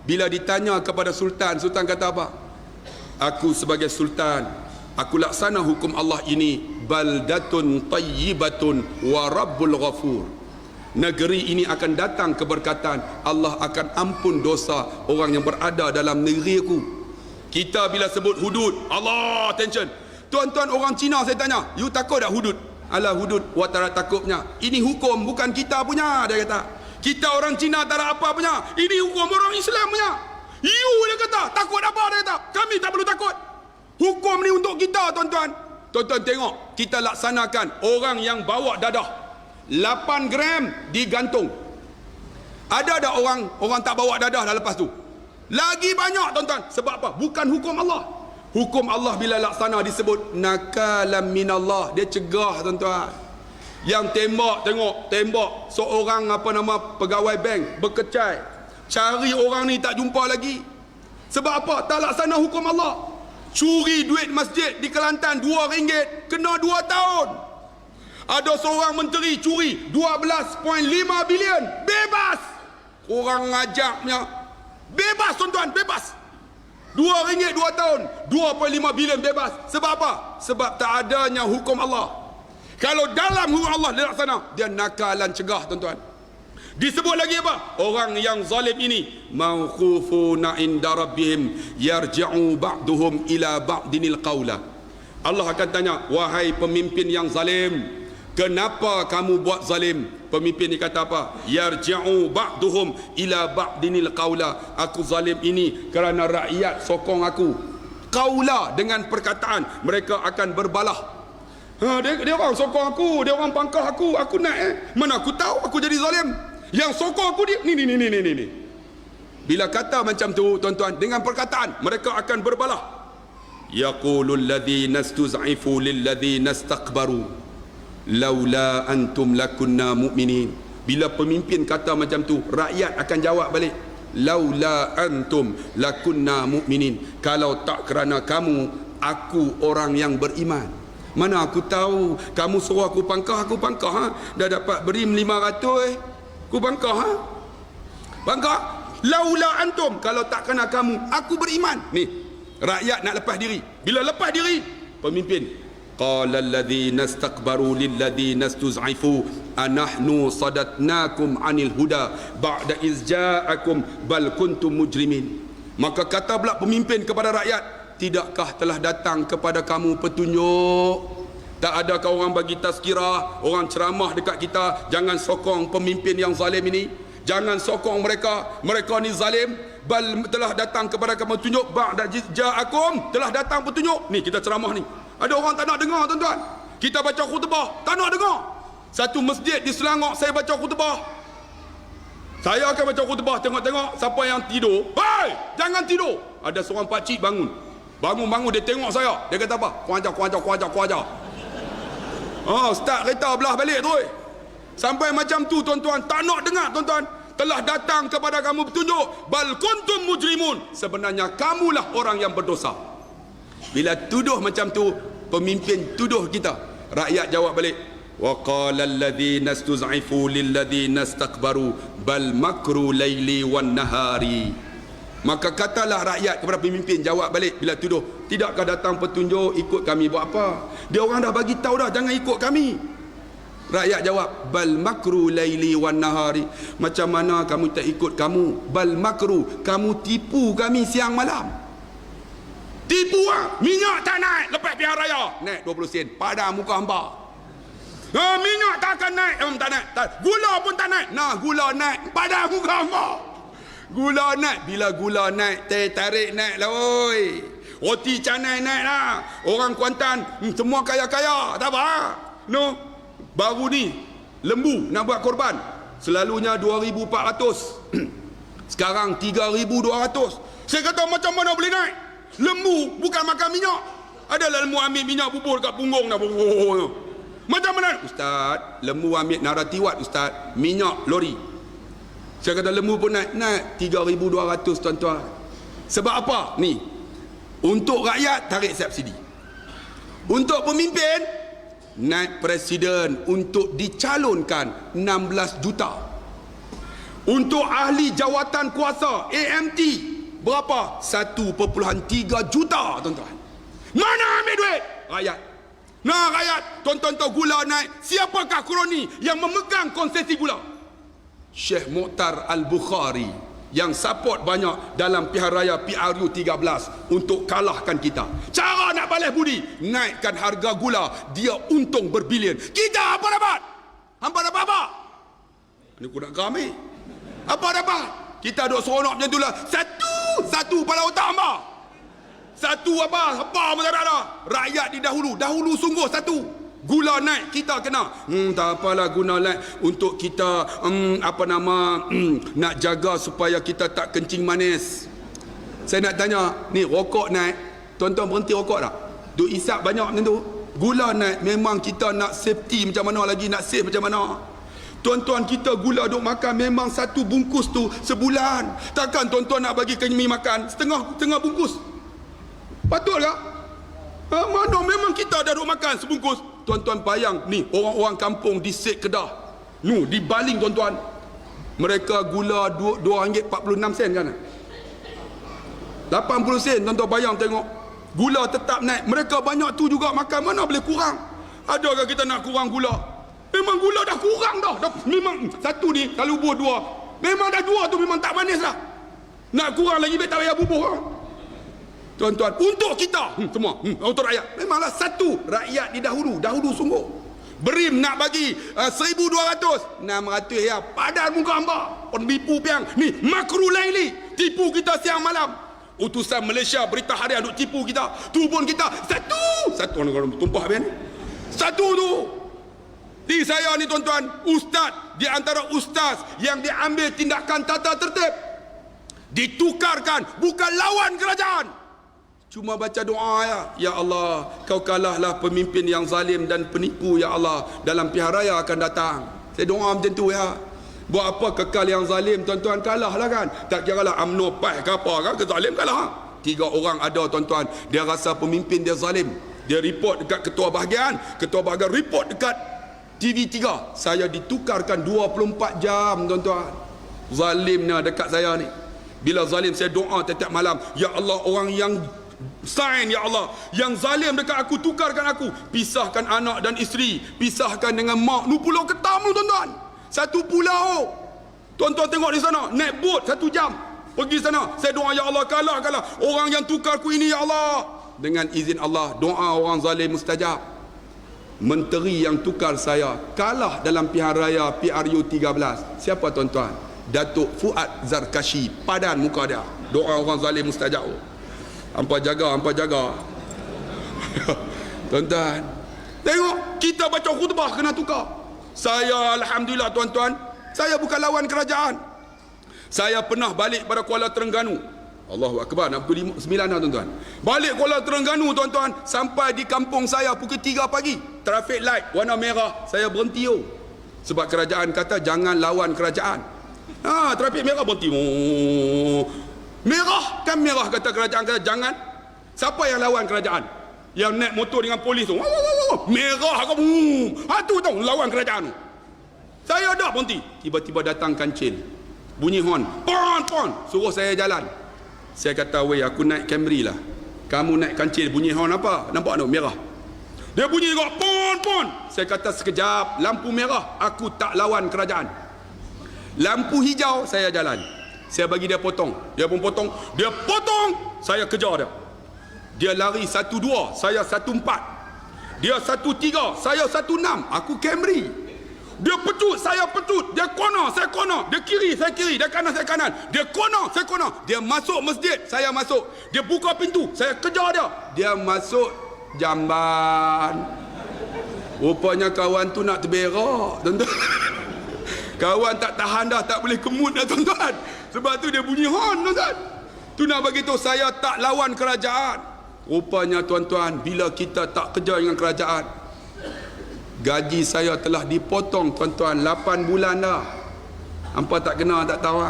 bila ditanya kepada Sultan, Sultan kata apa? Aku sebagai Sultan, aku laksana hukum Allah ini, baldatun tayyibatun wa rabbul ghafur. Negeri ini akan datang keberkatan, Allah akan ampun dosa orang yang berada dalam negeri aku. Kita bila sebut hudud, Allah attention. Tuan-tuan orang Cina saya tanya, you takut tak hudud? Alah hudud, wa tak takutnya. Ini hukum bukan kita punya, dia kata. Kita orang Cina tak ada apa punya. Ini hukum orang Islam punya. You, dia kata, takut apa? Dia kata, kami tak perlu takut. Hukum ni untuk kita, tuan-tuan. Tuan-tuan tengok, kita laksanakan orang yang bawa dadah 8 gram digantung. Ada tak orang tak bawa dadah dah lepas tu? Lagi banyak, tuan-tuan. Sebab apa? Bukan hukum Allah. Hukum Allah bila laksana disebut nakalam minallah. Dia cegah, tuan-tuan. Yang tembak, tembak seorang pegawai bank berkecai. Cari orang ni tak jumpa lagi. Sebab apa? Tak laksana hukum Allah. Curi duit masjid di Kelantan RM2, kena 2 tahun. Ada seorang menteri curi 12.5 bilion, bebas. Orang ngajaknya bebas, tuan-tuan, bebas. RM2 2 tahun, 2.5 bilion bebas. Sebab apa? Sebab tak adanya hukum Allah. Kalau dalam hukum Allah dilaksana, dia nakalan cegah, tuan-tuan. Disebut lagi apa? Orang yang zalim ini mawqufuna inda rabbihim yarji'u ba'duhum ila ba'dinil qawla. Allah akan tanya, wahai pemimpin yang zalim, kenapa kamu buat zalim? Pemimpin ni kata apa? Yarji'u ba'duhum ila ba'dinil qawla. Aku zalim ini kerana rakyat sokong aku. Qawla, dengan perkataan mereka akan berbalah. Dia orang sokong aku, dia orang pangkah aku naik. Mana aku tahu aku jadi zalim? Yang sokong aku dia ni. Bila kata macam tu, tuan-tuan, dengan perkataan mereka akan berbalah. Yaqulul ladzina istuz'ifu lil ladzina istakbaru laula antum lakunna mu'minin. Bila pemimpin kata macam tu, rakyat akan jawab balik, laula antum lakunna mu'minin. Kalau tak kerana kamu, aku orang yang beriman. Mana aku tahu kamu suruh aku pangkah dah dapat beri 500 aku bangkah, bangkah. Laula antum, kalau tak kena kamu, aku beriman. Ni rakyat nak lepas diri. Bila lepas diri, pemimpin, qala alladhina istakbaru lil ladzina istuz'ifu anahnu sadatnakum 'anil huda ba'da iz ja'akum bal kuntum mujrimin. Maka kata pula pemimpin kepada rakyat, tidakkah telah datang kepada kamu petunjuk? Tak adakah orang bagi tazkirah, orang ceramah dekat kita, jangan sokong pemimpin yang zalim ini, jangan sokong mereka ni zalim. Bal telah datang kepada kamu petunjuk, ba'da ja'akum, telah datang petunjuk. Ni kita ceramah ni, ada orang tak nak dengar, tuan-tuan. Kita baca khutbah, tak nak dengar. Satu masjid di Selangor, saya baca khutbah, saya akan baca khutbah, tengok-tengok siapa yang tidur, hai, jangan tidur. Ada seorang pakcik bangun, dia tengok saya, dia kata apa? Kau ajar. Start kereta belah balik tu. Sampai macam tu, tuan-tuan, tak nak dengar, tuan-tuan. Telah datang kepada kamu petunjuk, bal kuntum mujrimun, sebenarnya kamulah orang yang berdosa. Bila tuduh macam tu, pemimpin tuduh kita, rakyat jawab balik, wa qala alladhina istuz'ifu lil ladzina istakbaru bal makru laili wan nahari. Maka katalah rakyat kepada pemimpin, jawab balik bila tuduh, tidakkah datang petunjuk, ikut kami buat apa? Dia orang dah bagi tahu dah, jangan ikut kami. Rakyat jawab, bal makru laili wan nahari. Macam mana kamu tak ikut kamu? Bal makru, kamu tipu kami siang malam. Tipu minyak tak naik lepas pihak raya, naik 20 sen pada muka hamba. Minyak tak akan naik, tak naik. Gula pun tak naik. Gula naik pada muka hamba. Gula naik, bila gula naik, teh tarik naik lah, oi. Roti canai naik lah. Orang Kuantan semua kaya-kaya, tak apa. No, baru ni lembu nak buat korban, selalunya 2,400. Sekarang 3,200. Saya kata macam mana boleh naik? Lembu bukan makan minyak. Adalah lembu ambil minyak bubur kat punggung dah. Macam mana? Ustaz, lembu ambil naratiwat, Ustaz, minyak lori. Saya kata lembu pun naik 3,200, tuan-tuan. Sebab apa? Ni, untuk rakyat tarik subsidi, untuk pemimpin naik presiden untuk dicalonkan 16 juta, untuk ahli jawatan kuasa AMT berapa? 1.3 juta, tuan-tuan. Mana ambil duit? Rakyat. Rakyat, tuan-tuan tahu gula naik. Siapakah kroni yang memegang konsesi gula? Syekh Mukhtar Al-Bukhari, yang support banyak dalam pihak raya PRU 13 untuk kalahkan kita. Cara nak balas budi, naikkan harga gula, dia untung berbilion. Kita apa dapat? Hampa dapat apa? Ini aku nak geram. Apa dapat? Kita duk seronok macam itulah. Satu kepala otak hamba. Satu apa pun tak ada. Rakyat didahulu, dahulu sungguh satu. Gula naik, kita kena tak apalah, guna naik untuk kita nak jaga supaya kita tak kencing manis. Saya nak tanya, ni rokok naik, tuan-tuan berhenti rokok tak? Duk isap banyak macam tu. Gula naik, memang kita nak safety macam mana lagi, nak save macam mana. Tuan-tuan, kita gula duk makan memang satu bungkus tu sebulan. Takkan tuan-tuan nak bagi kami makan setengah bungkus? Betul tak? Mana memang kita dah duk makan sebungkus. Tuan-tuan bayang ni, orang-orang kampung di Sek Kedah, dibaling tuan-tuan. Mereka gula RM2.46 kan? 80 sen, tuan-tuan bayang tengok. Gula tetap naik. Mereka banyak tu juga makan, mana boleh kurang? Adakah kita nak kurang gula? Memang gula dah kurang dah. Memang satu ni kalau buah dua, memang dah dua tu memang tak manis dah. Nak kurang lagi tak payah bubuh lah. Tuan-tuan, untuk kita semua, untuk rakyat, memanglah satu rakyat di dahulu sungguh. Berim nak bagi 1,200, 600 ya, padan muka hamba. Penipu piang ni, makru laili, tipu kita siang malam. Utusan Malaysia berita harian duk tipu kita, tubun kita satu orang tumpah habis ni. Satu tu. Di saya ni tuan-tuan, ustaz di antara ustaz yang diambil tindakan tata tertib, ditukarkan, bukan lawan kerajaan. Cuma baca doa ya Allah, kau kalahlah pemimpin yang zalim dan penipu ya Allah, dalam pilihan raya akan datang. Saya doa macam tu ya. Buat apa kekal yang zalim tuan-tuan, kalah lah kan. Tak kira lah UMNO, PAS ke apa kan, ke zalim kalah. 3 orang ada tuan-tuan, dia rasa pemimpin dia zalim. Dia report dekat ketua bahagian report dekat TV3. Saya ditukarkan 24 jam tuan-tuan. Zalimnya dekat saya ni. Bila zalim saya doa setiap malam, ya Allah, orang yang sign ya Allah, yang zalim dekat aku, tukarkan aku. Pisahkan anak dan isteri, pisahkan dengan mak. Ni pulau Ketam tu tuan-tuan. Satu pulau. Tuan-tuan tengok di sana, naik bot 1 jam pergi sana. Saya doa ya Allah, kalah orang yang tukarku ini ya Allah. Dengan izin Allah, doa orang zalim mustajab. Menteri yang tukar saya kalah dalam pilihan raya PRU 13. Siapa tuan-tuan? Datuk Fuad Zarkashi, padan muka dia. Doa orang zalim mustajab. Hampa jaga tuan-tuan, tengok kita baca khutbah kena tukar. Saya alhamdulillah tuan-tuan, saya bukan lawan kerajaan. Saya pernah balik pada Kuala Terengganu. Allahu Akbar, nak pukul 9 dah tuan-tuan. Balik Kuala Terengganu tuan-tuan, sampai di kampung saya pukul 3 pagi. Traffic light warna merah, saya berhenti sebab kerajaan kata jangan lawan kerajaan. Trafik merah berhenti. Merah kan merah, kata kerajaan kata jangan. Siapa yang lawan kerajaan? Yang naik motor dengan polis tu, merah tu tahu lawan kerajaan tu. Saya dah berhenti, tiba-tiba datang kancil, bunyi horn, pon, suruh saya jalan. Saya kata, weh, aku naik Camry lah, kamu naik kancil, bunyi horn apa? Nampak tak merah? Dia bunyi juga pon. Saya kata sekejap, lampu merah, aku tak lawan kerajaan. Lampu hijau, saya jalan. Saya bagi dia potong, dia pun potong, saya kejar dia. Dia lari 1-2, saya 1-4. Dia 1-3, saya 1-6. Aku Camry. Dia pecut, saya pecut. Dia corner, saya corner. Dia kiri, saya kiri. Dia kanan, saya kanan. Dia corner, saya corner. Dia masuk masjid, saya masuk. Dia buka pintu, saya kejar dia. Dia masuk jamban. Rupanya kawan tu nak terberak, tuan-tuan. Kawan tak tahan dah, tak boleh kemut dah tuan-tuan. Sebab tu dia bunyi horn tuan-tuan. Tu nak bagi tahu saya tak lawan kerajaan. Rupanya tuan-tuan, bila kita tak kerja dengan kerajaan, gaji saya telah dipotong tuan-tuan 8 bulan dah. Hampa tak kenal tak tahu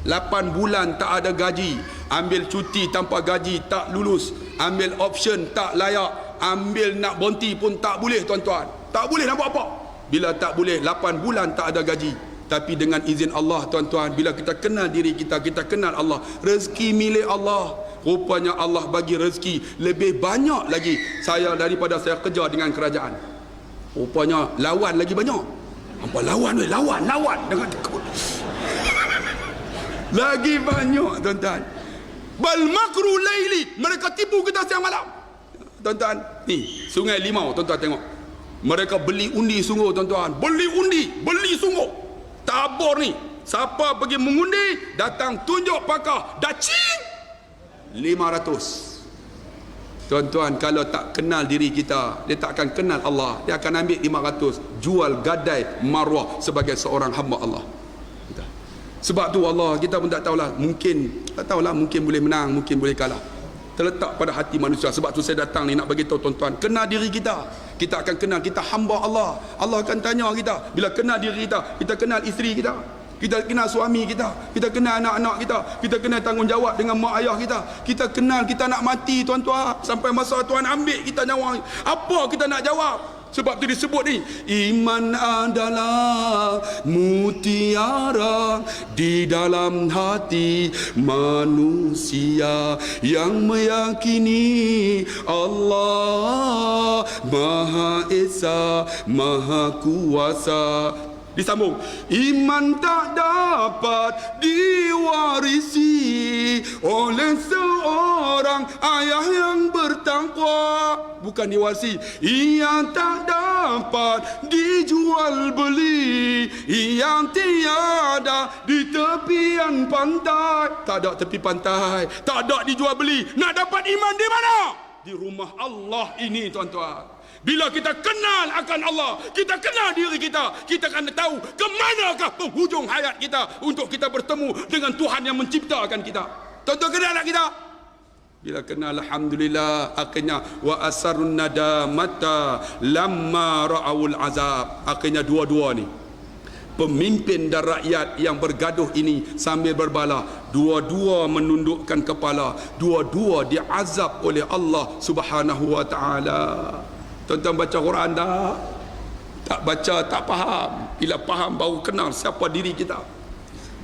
8 bulan tak ada gaji. Ambil cuti tanpa gaji tak lulus. Ambil option tak layak. Ambil nak berhenti pun tak boleh tuan-tuan. Tak boleh nak buat apa. Bila tak boleh 8 bulan tak ada gaji. Tapi dengan izin Allah tuan-tuan, bila kita kenal diri kita, kita kenal Allah, rezeki milik Allah. Rupanya Allah bagi rezeki lebih banyak lagi saya daripada saya kerja dengan kerajaan. Rupanya lawan lagi banyak. Apa lawan dengan lagi banyak tuan-tuan. Bal makru laili, mereka tipu kita siang malam. Tuan-tuan, ni Sungai Limau tuan-tuan tengok. Mereka beli undi sungguh tuan-tuan. Beli sungguh. Tabur ni, siapa pergi mengundi, datang tunjuk pakar, dacing 500. Tuan-tuan, kalau tak kenal diri kita, dia tak akan kenal Allah. Dia akan ambil 500, jual gadai maruah sebagai seorang hamba Allah. Sebab tu Allah, kita pun tak tahulah, mungkin boleh menang, mungkin boleh kalah. Terletak pada hati manusia. Sebab tu saya datang ni nak bagi tahu tuan-tuan, kenal diri kita. kita akan kenal kita hamba Allah. Allah akan tanya kita. Bila kenal diri kita, kita kenal isteri kita, kita kenal suami kita, kita kenal anak-anak kita, kita kenal tanggungjawab dengan mak ayah kita, kita kenal kita nak mati tuan-tuan, sampai masa Tuhan ambil kita nyawa, apa kita nak jawab? Sebab tu disebut ni, iman adalah mutiara di dalam hati manusia yang meyakini Allah Maha Esa, Maha Kuasa. Disambung, iman tak dapat diwarisi oleh seorang ayah yang bertakwa. Bukan diwarisi, ia tak dapat dijual beli, yang tiada di tepian pantai. Tak ada tepi pantai, tak ada dijual beli. Nak dapat iman di mana? Di rumah Allah ini tuan-tuan. Bila kita kenal akan Allah, kita kenal diri kita, kita akan tahu ke manakah penghujung hayat kita untuk kita bertemu dengan Tuhan yang menciptakan kita. Tuan-tuan kenal tak kita? Bila kenal, alhamdulillah, akhirnya wa asarun nadamata lamma ra'awul azab. Akhirnya dua-dua ni, pemimpin dan rakyat yang bergaduh ini sambil berbala, dua-dua menundukkan kepala, dua-dua diazab oleh Allah Subhanahu wa taala. Tuan-tuan baca Quran dah? Tak baca tak faham. Bila faham baru kenal siapa diri kita.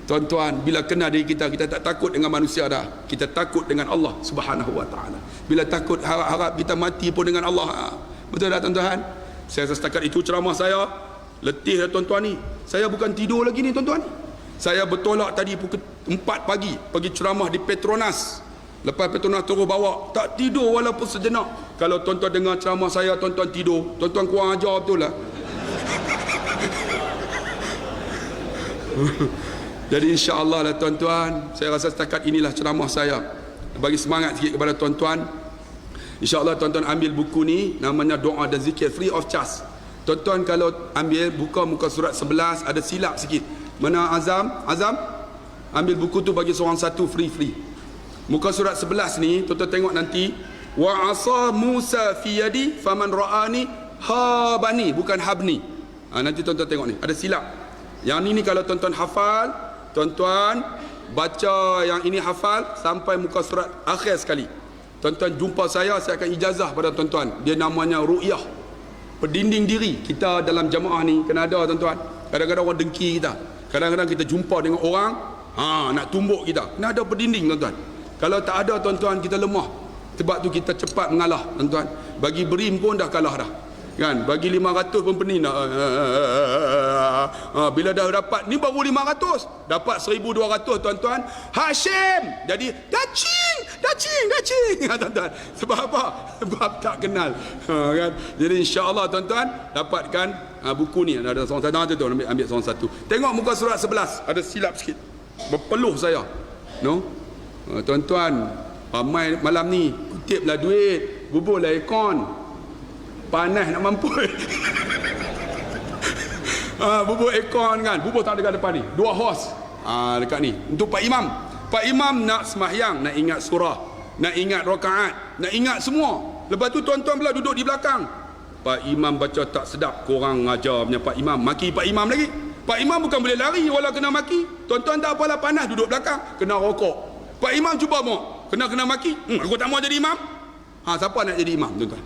Tuan-tuan, bila kenal diri kita, kita tak takut dengan manusia dah. Kita takut dengan Allah Subhanahu wa taala. Bila takut, harap-harap kita mati pun dengan Allah. Betul tak tuan-tuan? Saya rasa setakat itu ceramah saya. Letih dah tuan-tuan ni. Saya bukan tidur lagi ni tuan-tuan. Saya bertolak tadi pukul 4 pagi pergi ceramah di Petronas. Lepas Petronas terus bawa, tak tidur walaupun sejenak. Kalau tuan-tuan dengar ceramah saya, tuan-tuan tidur, tuan-tuan kurang ajar betul lah. Jadi insya-Allah lah tuan-tuan, saya rasa setakat inilah ceramah saya. Bagi semangat sikit kepada tuan-tuan. InsyaAllah tuan-tuan ambil buku ni, namanya Doa dan Zikir, free of charge. Tuan-tuan kalau ambil, buka muka surat 11, ada silap sikit. Mana Azam? Azam? Ambil buku tu bagi seorang satu, free. Muka surat 11 ni, tuan-tuan tengok nanti. Wa asa Musa fi yadi faman ra'ani habani, bukan habni. Nanti tuan-tuan tengok ni, ada silap. Yang ni kalau tuan-tuan hafal, tuan-tuan baca yang ini hafal sampai muka surat akhir sekali. Tuan-tuan jumpa saya akan ijazah pada tuan-tuan. Dia namanya ru'yah, pendinding diri. Kita dalam jamaah ni kena ada tuan-tuan. Kadang-kadang orang dengki kita, kadang-kadang kita jumpa dengan orang nak tumbuk kita, kena ada pendinding tuan-tuan. Kalau tak ada tuan-tuan, kita lemah. Sebab tu kita cepat mengalah tuan-tuan. Bagi berim pun dah kalah dah, kan? Bagi 500 pun pening dah. Bila dah dapat ni baru 500, dapat 1200 tuan-tuan, Hashim jadi dacing tuan-tuan. Sebab apa? Sebab tak kenal, kan? Jadi insya-Allah tuan-tuan dapatkan buku ni. Ada seorang satu tu, ambil seorang satu. Tengok muka surat 11, ada silap sikit. Berpeluh saya. Tuan-tuan, ramai malam ni kutiplah duit, buburlah ekon, panas nak mampus. Bubur ekon kan, bubur tak dekat depan ni, 2 hos dekat ni untuk Pak Imam. Pak Imam nak semahyang, nak ingat surah, nak ingat rakaat, nak ingat semua. Lepas tu tuan-tuan pula duduk di belakang. Pak Imam baca tak sedap, korang ngajar punya Pak Imam, maki Pak Imam lagi. Pak Imam bukan boleh lari walau kena maki. Tuan-tuan tak apalah, panas duduk belakang, kena rokok. Pak Imam cuba mau kena maki, aku tak mau jadi imam. Siapa nak jadi imam tuan-tuan?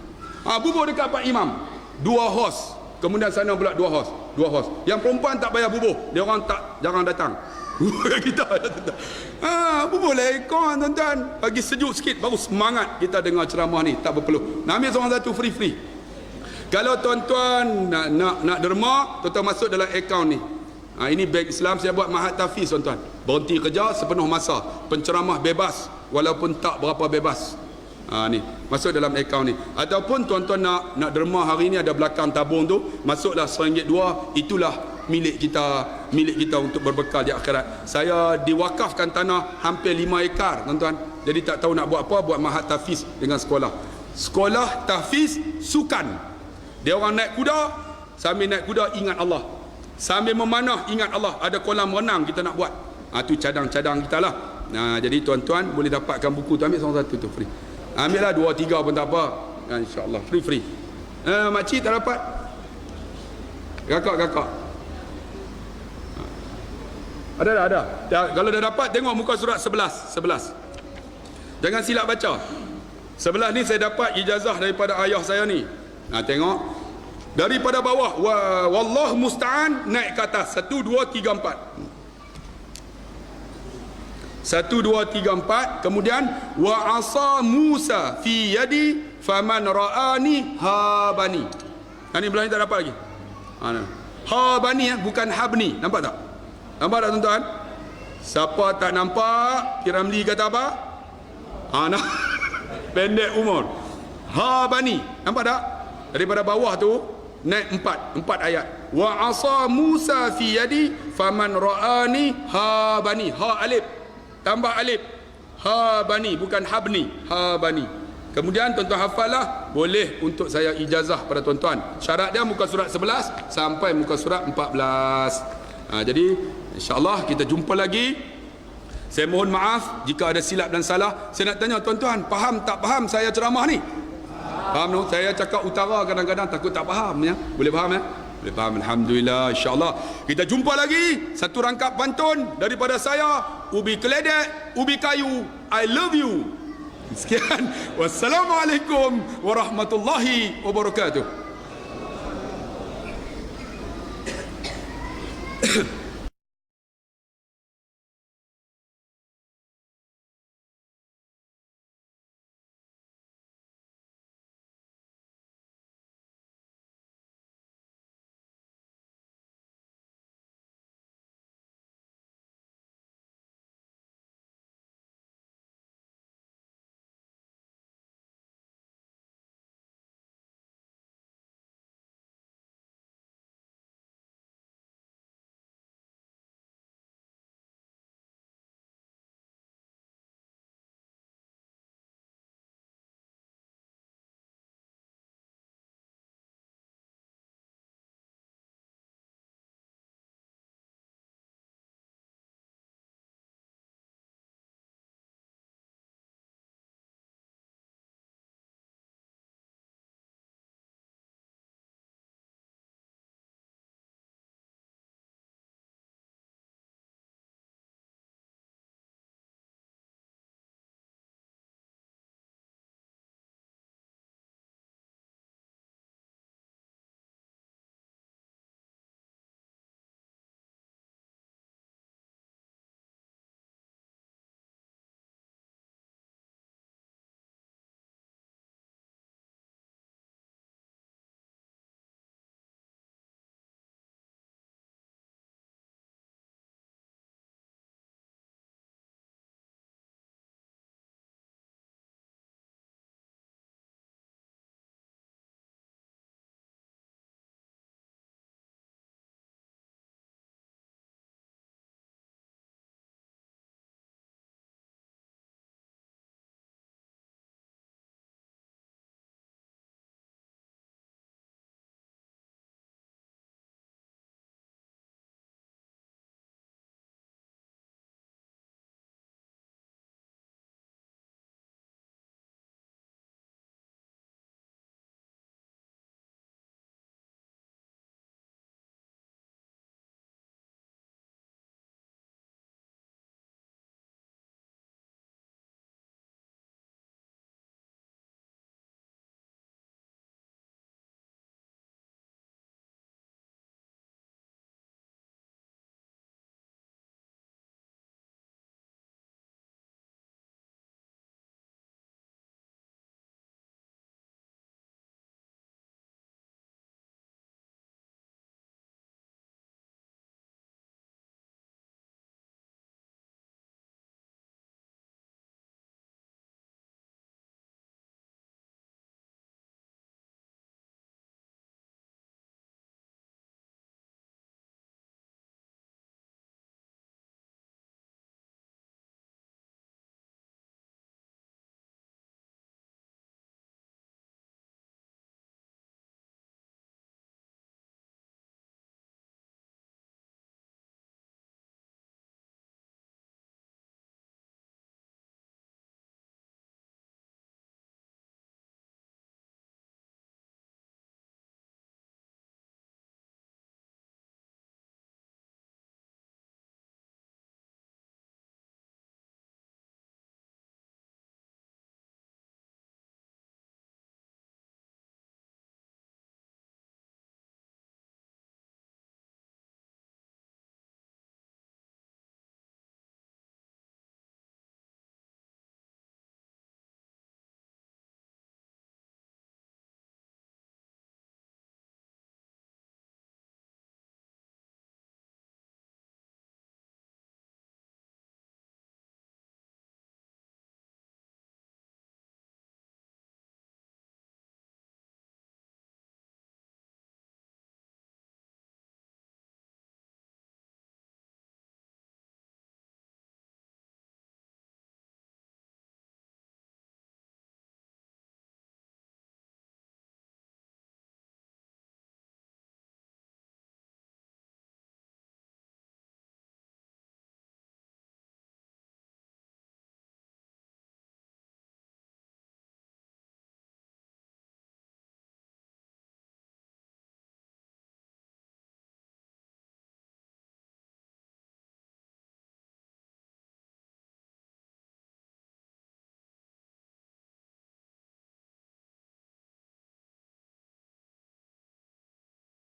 Bubur dekat Pak Imam, 2 hos. Kemudian sana pula 2 hos. Yang perempuan tak payah bubur, dia orang tak jarang datang. Kita bubur lah ekon tuan-tuan, bagi sejuk sikit, baru semangat kita dengar ceramah ni, tak berpeluh. Nak ambil seorang satu free. Kalau tuan-tuan nak derma, tuan-tuan masuk dalam akaun ni. Ini bank Islam, saya buat Mahat Tafiz tuan-tuan. Berhenti kerja sepenuh masa, penceramah bebas walaupun tak berapa bebas. Ni masuk dalam akaun ni. Ataupun tuan-tuan nak derma hari ni, ada belakang tabung tu, masuklah RM1 2, itulah milik kita untuk berbekal di akhirat. Saya diwakafkan tanah hampir 5 ekar tuan-tuan. Jadi tak tahu nak buat apa, buat Mahat Tafiz dengan sekolah tahfiz sukan. Dia orang naik kuda, sambil naik kuda ingat Allah, sambil memanah ingat Allah. Ada kolam renang kita nak buat. Tu cadang-cadang kita lah. Jadi tuan-tuan boleh dapatkan buku tu, ambil seorang satu tu free. Ambil lah 2-3 pun tak apa, InsyaAllah free. Makcik tak dapat. Kakak. Ada. Kalau dah dapat, tengok muka surat 11. Jangan silap baca. 11 ni saya dapat ijazah daripada ayah saya ni. Tengok. Daripada bawah, wallahu musta'an, naik ke atas. 1, 2, 3, 4. 1, 2, 3, 4. Kemudian wa asa Musa fi yadi faman ra'ani habani. Ini belah ni tak dapat lagi. Habani bukan habni. Nampak tak? Nampak tak tuan-tuan? Siapa tak nampak, Piramli kata apa? Nah. Pendek umur. Habani. Nampak tak? Daripada bawah tu naik 4 ayat. Wa asa Musa fi yadi faman ra'ani habani. Ha alif tambah alif. Habani bukan habni. Habani. Kemudian tuan-tuan hafallah, boleh untuk saya ijazah pada tuan-tuan. Syarat dia muka surat 11 sampai muka surat 14. Jadi insya-Allah kita jumpa lagi. Saya mohon maaf jika ada silap dan salah. Saya nak tanya tuan-tuan, faham tak faham saya ceramah ni? Faham no? Saya cakap utara kadang-kadang takut tak faham ya. Boleh faham ya? Boleh faham, alhamdulillah, insya-Allah. Kita jumpa lagi satu rangkap pantun daripada saya, ubi keledek, ubi kayu, I love you. Sekian. Wassalamualaikum warahmatullahi wabarakatuh.